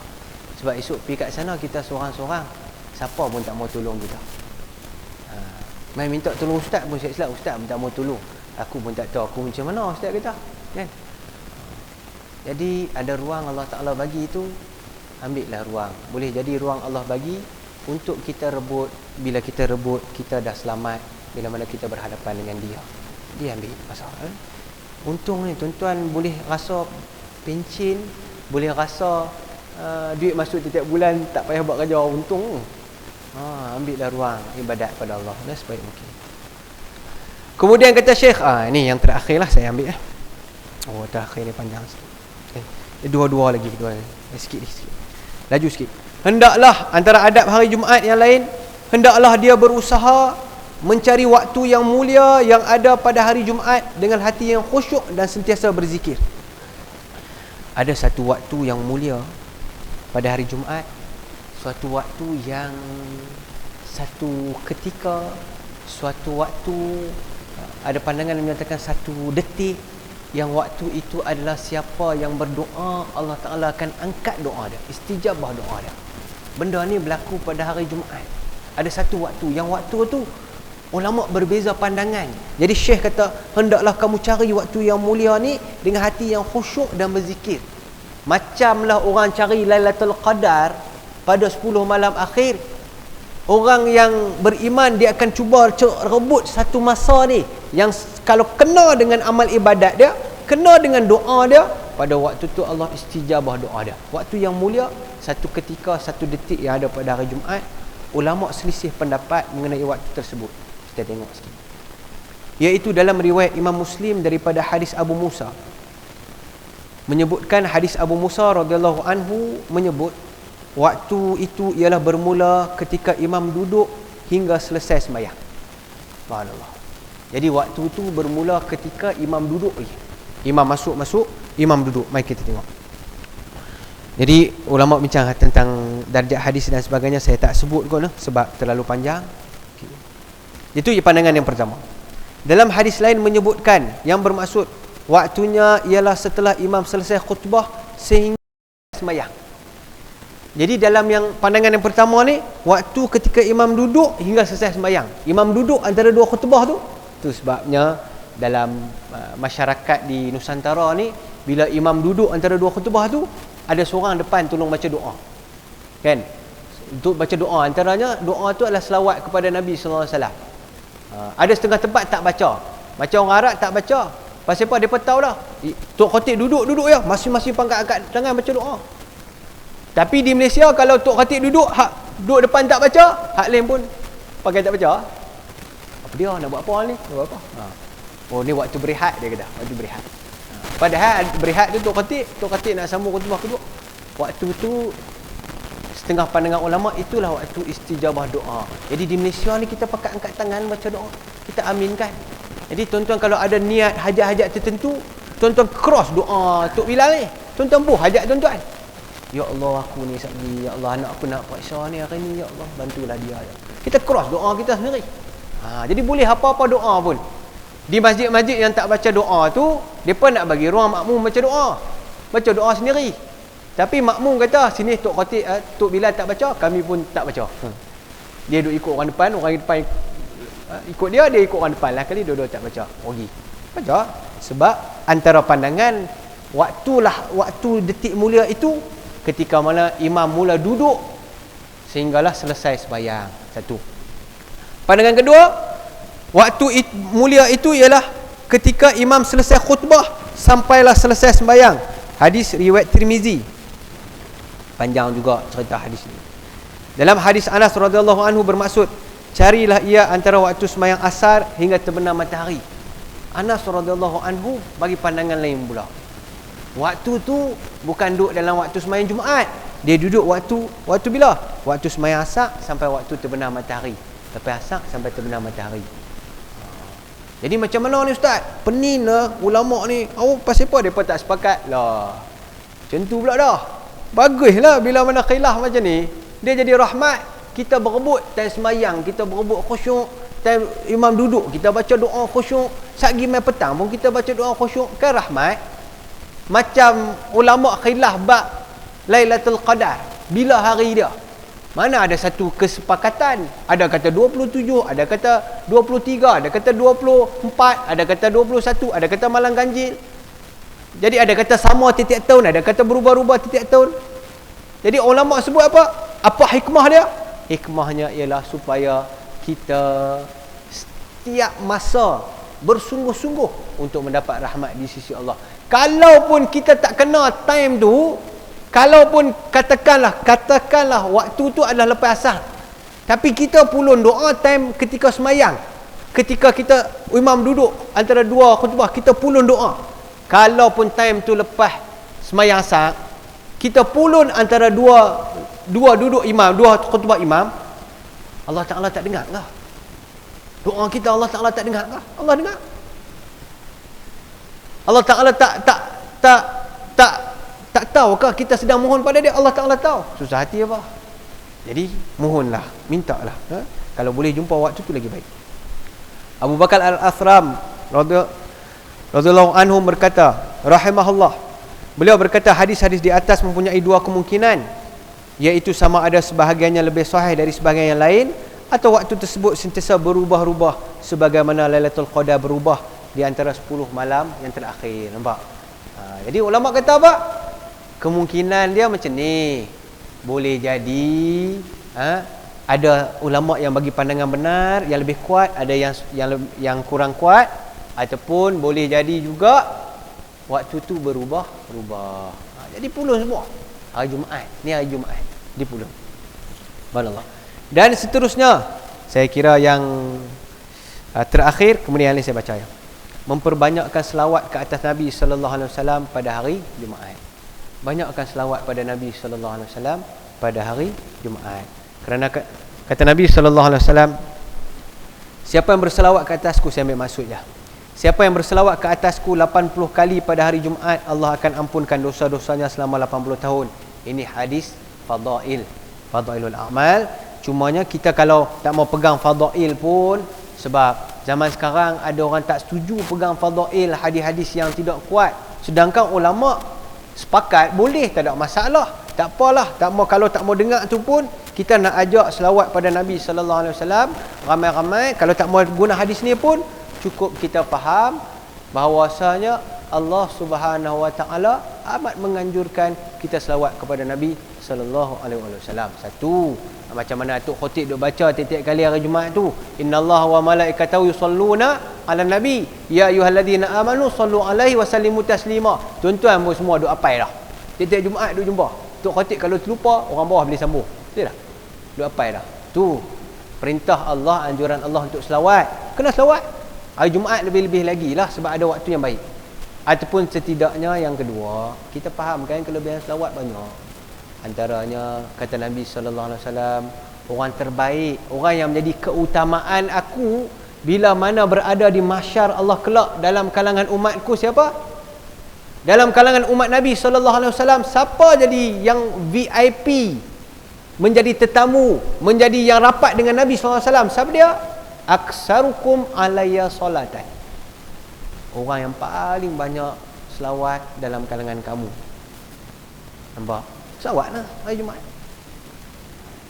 Sebab esok pergi kat sana kita seorang-seorang, siapa pun tak mau tolong kita. Mai minta tolong ustaz pun silap-silap, ustaz pun tak mau tolong. Aku pun tak tahu aku macam mana ustaz kata. Kan? Jadi ada ruang Allah Taala bagi itu, ambillah ruang. Boleh jadi ruang Allah bagi untuk kita rebut. Bila kita rebut, kita dah selamat. Bila mana kita berhadapan dengan dia ambil pasal. Untung ni tuan-tuan boleh rasa pencin, boleh rasa duit masuk setiap bulan, tak payah buat kerja, untung. Ambillah ruang ibadat pada Allah sebaik mungkin. Kemudian kata Syekh, ini yang terakhir lah saya ambil. Terakhir ni panjang sikit. Dua lagi, sikit. Laju sikit. Hendaklah antara adab hari Jumaat yang lain, hendaklah dia berusaha mencari waktu yang mulia yang ada pada hari Jumaat dengan hati yang khusyuk dan sentiasa berzikir. Ada satu waktu yang mulia pada hari Jumaat, suatu waktu yang satu ketika, suatu waktu, ada pandangan yang menyatakan satu detik, yang waktu itu adalah siapa yang berdoa, Allah Ta'ala akan angkat doa dia, istijabah doa dia. Benda ni berlaku pada hari Jumaat. Ada satu waktu, yang waktu tu ulama berbeza pandangan. Jadi Syekh kata, hendaklah kamu cari waktu yang mulia ni dengan hati yang khusyuk dan berzikir. Macamlah orang cari Lailatul Qadar pada 10 malam akhir. Orang yang beriman, dia akan cuba rebut satu masa ni yang kalau kena dengan amal ibadat dia, kena dengan doa dia, pada waktu tu Allah istijabah doa dia. Waktu yang mulia, satu ketika, satu detik yang ada pada hari Jumaat. Ulama selisih pendapat mengenai waktu tersebut. Kita tengok sikit. Iaitu dalam riwayat Imam Muslim daripada hadis Abu Musa, menyebutkan hadis Abu Musa radhiyallahu anhu menyebut waktu itu ialah bermula ketika imam duduk hingga selesai sembahyang. Subhanallah. Jadi waktu itu bermula ketika imam duduk lagi. Imam masuk, imam duduk. Mari kita tengok. Jadi ulama bincang tentang darjat hadis dan sebagainya, saya tak sebut kot sebab terlalu panjang. Itu pandangan yang pertama. Dalam hadis lain menyebutkan yang bermaksud waktunya ialah setelah imam selesai khutbah sehingga sembahyang. Jadi dalam yang pandangan yang pertama ni, waktu ketika imam duduk hingga selesai sembahyang. Imam duduk antara dua khutbah tu. Itu sebabnya dalam masyarakat di Nusantara ni, bila imam duduk antara dua khutbah tu, ada seorang depan tolong baca doa. Kan? Untuk baca doa, antaranya doa tu adalah selawat kepada Nabi sallallahu alaihi wasallam. Ada setengah tempat tak baca. Macam orang Arab tak baca. Pasal apa? Mereka tahu dah. Tok Khatib duduk ya. Masing-masing pangkat angkat tangan baca doa. Tapi di Malaysia, kalau Tok Khatib duduk duduk depan tak baca, hak lain pun pakai tak baca. Apa dia nak buat apa ni? Nak buat apa? Oh, ni waktu berehat, dia kata. Waktu berehat. Padahal berehat tu Tok Khatib nak sambung khutbah kedua. Waktu tu setengah pandangan ulama itulah waktu istijabah doa. Jadi di Malaysia ni kita pakai angkat tangan baca doa. Kita aminkan. Jadi tuan-tuan kalau ada niat hajat-hajat tertentu, tuan-tuan cross doa Tok Bilal ni. Tuan-tuan buh hajat tuan-tuan. Ya Allah, aku ni sakit. Ya Allah, anak aku nak puasa ni hari ni. Ya Allah, bantulah dia. Ya. Kita cross doa kita sendiri. Jadi boleh apa-apa doa pun. Di masjid-masjid yang tak baca doa tu, mereka nak bagi ruang makmum baca doa. Baca doa sendiri. Tapi makmum kata, sini Tok Khatib, Tok Bilal tak baca, kami pun tak baca. Dia duduk ikut orang depan, orang depan ikut dia ikut orang depan lah. Kali dua-dua tak baca. Pergi. Baca. Sebab antara pandangan waktu detik mulia itu ketika mana imam mula duduk sehinggalah selesai sembahyang. Satu. Pandangan kedua, waktu mulia itu ialah ketika imam selesai khutbah sampailah selesai sembahyang. Hadis riwayat Tirmizi. Panjang juga cerita hadis ini. Dalam hadis Anas radhiyallahu anhu bermaksud, carilah ia antara waktu sembahyang asar hingga terbenam matahari. Anas radhiyallahu anhu bagi pandangan lain pula. Waktu tu bukan duduk dalam waktu sembahyang Jumaat. Dia duduk waktu bila? Waktu sembahyang asar sampai waktu terbenam matahari. Lepas asar sampai terbenam matahari. Jadi macam mana ni ustaz? Pening lah ulama ni. Pasal apa mereka tak sepakat? Lah. Macam tu pula dah. Baguslah bila mana khilaf macam ni. Dia jadi rahmat. Kita berebut time sembahyang, kita berebut khusyuk. Time imam duduk, kita baca doa khusyuk. Satgi mai petang pun kita baca doa khusyuk. Kan rahmat. Macam ulama khilaf bab Lailatul Qadar. Bila hari dia? Mana ada satu kesepakatan. Ada kata 27, ada kata 23, ada kata 24, ada kata 21, ada kata malam ganjil. Jadi ada kata sama tiap-tiap tahun, ada kata berubah-ubah tiap-tiap tahun. Jadi ulama sebut apa? Apa hikmah dia? Hikmahnya ialah supaya kita setiap masa bersungguh-sungguh untuk mendapat rahmat di sisi Allah. Kalaupun kita tak kena time tu, kalaupun katakanlah waktu tu adalah lepas asar, tapi kita pulun doa time ketika semayang, ketika kita imam duduk antara dua khutbah, kita pulun doa. Kalaupun time tu lepas semayang asar, kita pulun antara dua duduk imam, dua khutbah imam, Allah Ta'ala tak dengar kah? Doa kita Allah Ta'ala tak dengar kah? Allah dengar. Allah Ta'ala tak tahukah kita sedang mohon pada dia? Allah Ta'ala tahu. Susah hati apa? Jadi mohonlah, mintalah. Kalau boleh jumpa waktu tu lagi baik. Abu Bakar Al-Athram radhiyallahu anhu berkata, rahimahullah, beliau berkata hadis-hadis di atas mempunyai dua kemungkinan, iaitu sama ada sebahagiannya lebih sahih dari sebahagian yang lain, atau waktu tersebut sentiasa berubah-ubah sebagaimana Lailatul Qadar berubah di antara 10 malam yang terakhir. Nampak? Jadi ulama kata apa? Kemungkinan dia macam ni. Boleh jadi ada ulama yang bagi pandangan benar yang lebih kuat, ada yang kurang kuat, ataupun boleh jadi juga waktu tu berubah. Jadi pulun semua. Hari Jumaat, ni hari Jumaat dipulun. Subhanallah. Dan seterusnya, saya kira yang terakhir, kemudian yang saya baca ya. Memperbanyakkan selawat ke atas Nabi sallallahu alaihi wasallam pada hari Jumaat. Banyakkan selawat pada Nabi sallallahu alaihi wasallam pada hari Jumaat. Kerana kata Nabi sallallahu alaihi wasallam, siapa yang berselawat ke atasku, saya ambil maksudnya, siapa yang berselawat ke atasku 80 kali pada hari Jumaat, Allah akan ampunkan dosa-dosanya selama 80 tahun. Ini hadis fadailul a'mal. Cumanya kita kalau tak mau pegang fadail pun, sebab zaman sekarang ada orang tak setuju pegang fadail, hadis-hadis yang tidak kuat. Sedangkan ulama sepakat boleh, tak ada masalah. Tak apalah, tak mau, kalau tak mau dengar tu pun kita nak ajak selawat pada Nabi sallallahu alaihi wasallam ramai-ramai. Kalau tak mau guna hadis ni pun cukup kita faham bahawasanya Allah Subhanahu wa taala amat menganjurkan kita selawat kepada Nabi sallallahu alaihi wasallam. Satu, macam mana Atuk Khotib duk baca tiap-tiap kali hari Jumaat tu, innallaha wa malaikatahu yusalluna ala nabi ya ayyuhalladzina amanu sallu alaihi wa sallimu taslima. Tuan-tuan pun semua duk apai dah. Tiap-tiap Jumaat duk jumpa. Atuk Khotib kalau terlupa, orang bawah boleh sambung. Betul tak? Duk apai dah. Tu perintah Allah, anjuran Allah untuk selawat. Kena selawat. Hari Jumaat lebih-lebih lagi lah, sebab ada waktu yang baik. Ataupun setidaknya yang kedua, kita fahamkan kelebihan selawat banyak. Antaranya kata Nabi sallallahu alaihi wasallam, orang terbaik, orang yang menjadi keutamaan aku bila mana berada di mahsyar Allah kelak dalam kalangan umatku, siapa? Dalam kalangan umat Nabi sallallahu alaihi wasallam, siapa jadi yang VIP, menjadi tetamu, menjadi yang rapat dengan Nabi sallallahu alaihi wasallam? Siapa dia? Aksarukum alayya salatan. Orang yang paling banyak selawat dalam kalangan kamu. Nampak? Selawatlah hari Jumaat.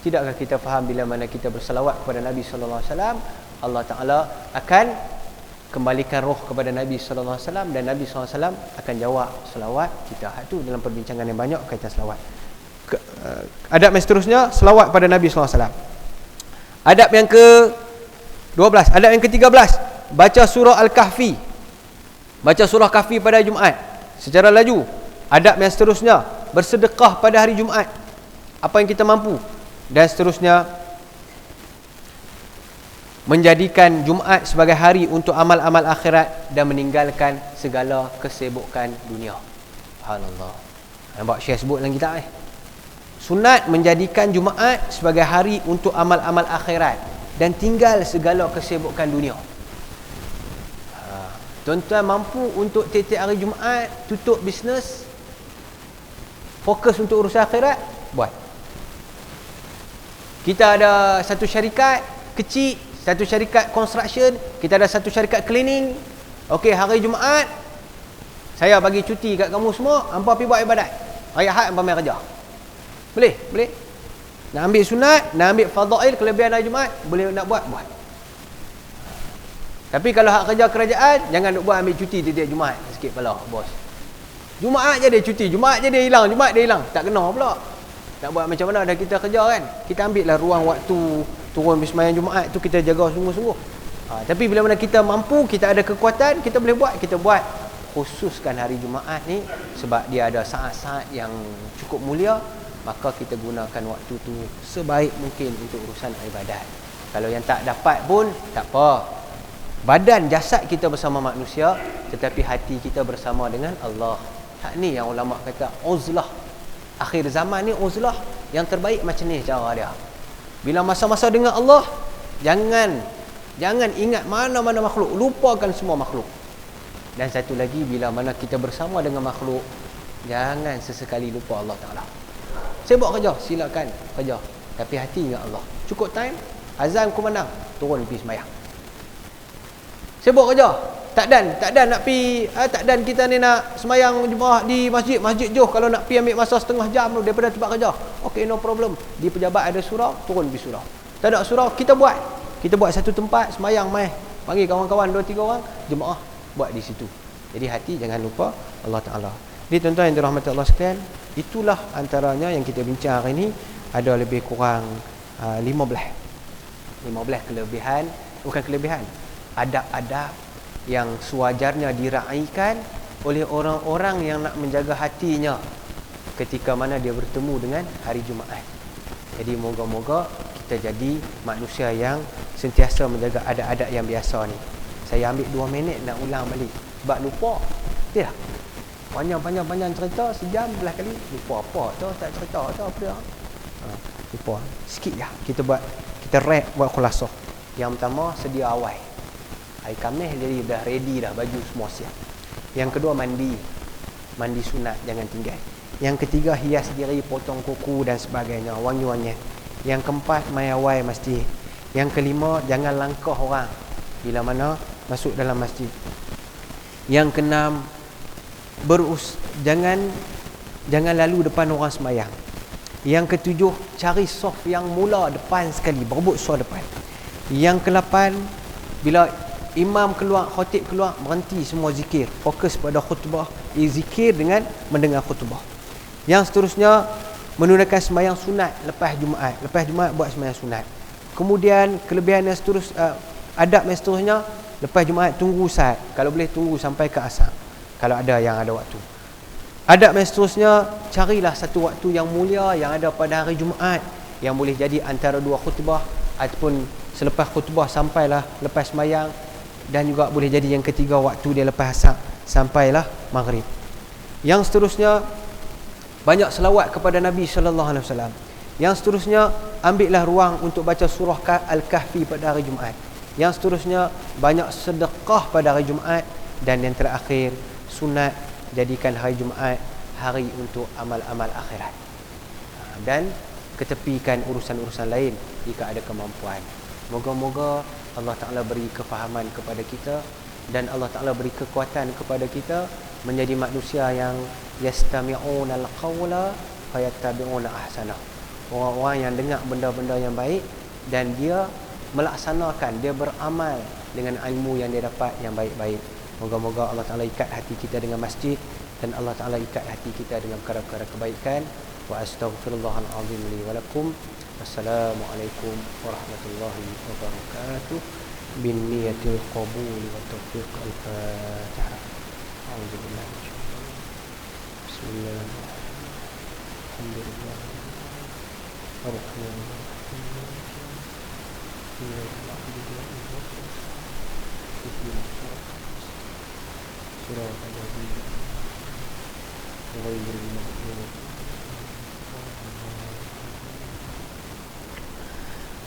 Tidakkah kita faham bila mana kita berselawat kepada Nabi sallallahu alaihi wasallam, Allah Taala akan kembalikan roh kepada Nabi sallallahu alaihi wasallam, dan Nabi sallallahu alaihi wasallam akan jawab selawat kita. Itu dalam perbincangan yang banyak kaitan selawat. Adab yang seterusnya, selawat pada Nabi sallallahu alaihi wasallam. Adab yang ke-12, adab yang ke-13, baca surah Al-Kahfi. Baca surah Kahfi pada Jumaat secara laju. Adab yang seterusnya, bersedekah pada hari Jumaat apa yang kita mampu. Dan seterusnya, menjadikan Jumaat sebagai hari untuk amal-amal akhirat dan meninggalkan segala kesibukan dunia. Subhanallah. Nampak Syekh sebut dalam kitab sunat menjadikan Jumaat sebagai hari untuk amal-amal akhirat dan tinggal segala kesibukan dunia. Tuan-tuan mampu untuk tiap-tiap hari Jumaat tutup bisnes, fokus untuk urusan akhirat, buat. Kita ada satu syarikat kecil, satu syarikat construction, kita ada satu syarikat cleaning. Okey, hari Jumaat saya bagi cuti kat kamu semua, hangpa pergi buat ibadat. Hari Ahad hangpa main kerja. Boleh? Boleh. Nak ambil sunat, nak ambil fadail, kelebihan hari Jumaat, boleh nak buat, buat. Tapi kalau hak kerja kerajaan, jangan nak buat ambil cuti tiap-tiap Jumaat. Sikit pala, bos. Jumaat je dia cuti, Jumaat je dia hilang, Jumaat dia hilang. Tak kena pula. Nak buat macam mana dah kita kerja kan? Kita ambil lah ruang waktu turun sembahyang Jumaat tu, kita jaga sungguh-sungguh. Tapi bila mana kita mampu, kita ada kekuatan, kita boleh buat, kita buat. Khususkan hari Jumaat ni sebab dia ada saat-saat yang cukup mulia, maka kita gunakan waktu tu sebaik mungkin untuk urusan ibadat. Kalau yang tak dapat pun tak apa. Badan jasad kita bersama manusia, tetapi hati kita bersama dengan Allah. Hak ni yang ulama kata uzlah. Akhir zaman ni uzlah, yang terbaik macam ni cara dia. Bila masa-masa dengan Allah, jangan ingat mana-mana makhluk, lupakan semua makhluk. Dan satu lagi, bila mana kita bersama dengan makhluk, jangan sesekali lupa Allah Ta'ala. Sibuk kerja, silakan kerja, tapi hati ingat Allah. Cukup time, azan kumandang, turun pergi sembahyang. Sibuk kerja, tak dan nak pi, tak dan kita ni nak sembahyang jemaah di masjid jauh, kalau nak pi ambil masa setengah jam tu daripada tempat kerja. Okey, no problem. Di pejabat ada surau, turun pergi surau. Tak ada surau, kita buat satu tempat sembahyang mai. Panggil kawan-kawan 2-3 orang, jemaah buat di situ. Jadi hati jangan lupa Allah Taala. Jadi tuan-tuan yang dirahmati Allah sekalian, itulah antaranya yang kita bincang hari ini. Ada lebih kurang 15 kelebihan, bukan kelebihan, adab-adab yang sewajarnya diraikan oleh orang-orang yang nak menjaga hatinya ketika mana dia bertemu dengan hari Jumaat. Jadi moga-moga kita jadi manusia yang sentiasa menjaga adab-adab yang biasa ni. Saya ambil 2 minit nak ulang balik sebab lupa. Tidak. Panjang cerita sejam belah kali lupa apa tu, tak cerita tu apa dia. Lupa. Sikit je kita rap buat khulasah. Yang pertama, sedia awal. Hari Khamis jadi dah ready dah, baju semua siap. Yang kedua, mandi sunat, jangan tinggal. Yang ketiga, hias diri, potong kuku dan sebagainya, wangi-wangi. Yang keempat, mai awal masjid. Yang kelima, jangan langkah orang bila mana masuk dalam masjid. Yang keenam, jangan lalu depan orang sembahyang. Yang ketujuh, cari saf yang mula depan sekali, berebut saf depan. Yang ke-8, bila imam keluar, khatib keluar, berhenti semua zikir, fokus pada khutbah, zikir dengan mendengar khutbah. Yang seterusnya, menunaikan sembahyang sunat lepas Jumaat buat sembahyang sunat. Kemudian kelebihan yang adab yang seterusnya, lepas Jumaat tunggu saat, kalau boleh tunggu sampai ke asar kalau ada yang ada waktu. Adab yang seterusnya, carilah satu waktu yang mulia yang ada pada hari Jumaat, yang boleh jadi antara 2 khutbah ataupun selepas khutbah sampailah lepas sembahyang, dan juga boleh jadi yang ketiga waktu dia lepas asar sampailah maghrib. Yang seterusnya, banyak selawat kepada Nabi sallallahu alaihi wasallam. Yang seterusnya, ambillah ruang untuk baca surah Al-Kahfi pada hari Jumaat. Yang seterusnya, banyak sedekah pada hari Jumaat. Dan yang terakhir, sunat jadikan hari Jumaat hari untuk amal-amal akhirat, dan ketepikan urusan-urusan lain jika ada kemampuan. Moga-moga Allah Ta'ala beri kefahaman kepada kita, dan Allah Ta'ala beri kekuatan kepada kita menjadi manusia yang yastami'una al-qawla fayattabi'una ahsanah. Orang-orang yang dengar benda-benda yang baik dan dia melaksanakan, dia beramal dengan ilmu yang dia dapat yang baik-baik. Moga-moga Allah Ta'ala ikat hati kita dengan masjid, dan Allah Ta'ala ikat hati kita dengan perkara-perkara kebaikan. Wa astaghfirullahal azim li wa lakum. Wassalamualaikum warahmatullahi wabarakatuh. Bin niyatil qabul wa taufiq. Al-Fatihah. A'udzubillahi Bismillahirrahmanirrahim. Alhamdulillah.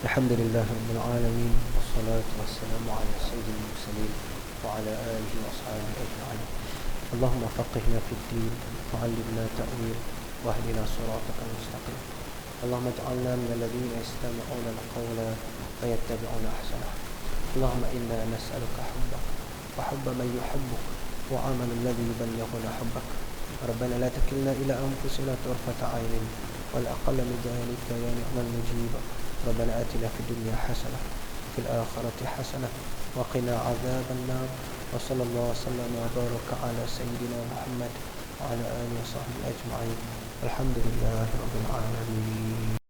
Alhamdulillah Rabbil Alamin. Wassalatu wassalamu ala sayyidil mursalin wa ala alihi wa ashabihi ajma'in. Allahumma faqihna fid din wa 'allimna ta'wil wa hdina siratal mustaqim. Allahumma ij'alna minal ladzina yastami'una al-qawla wa yattabi'una ahsanah. Allahumma inna nas'aluka hubbak wa hubba man yuhibbuk wa 'amalan alladhi yuballighuna hubbak. Rabbana la takilna ila anfusina tarfata 'ainin wal aqalla min dhalika ya ni'mal mujib. Rabbana atina fid dunya hasanah wa fil akhirati hasanah wa qina 'adzaban nar. Wa sallallahu wa sallama wa baraka ala sayyidina Muhammad wa ala alihi wa sahbihi ajma'in. Alhamdulillahirabbil alamin.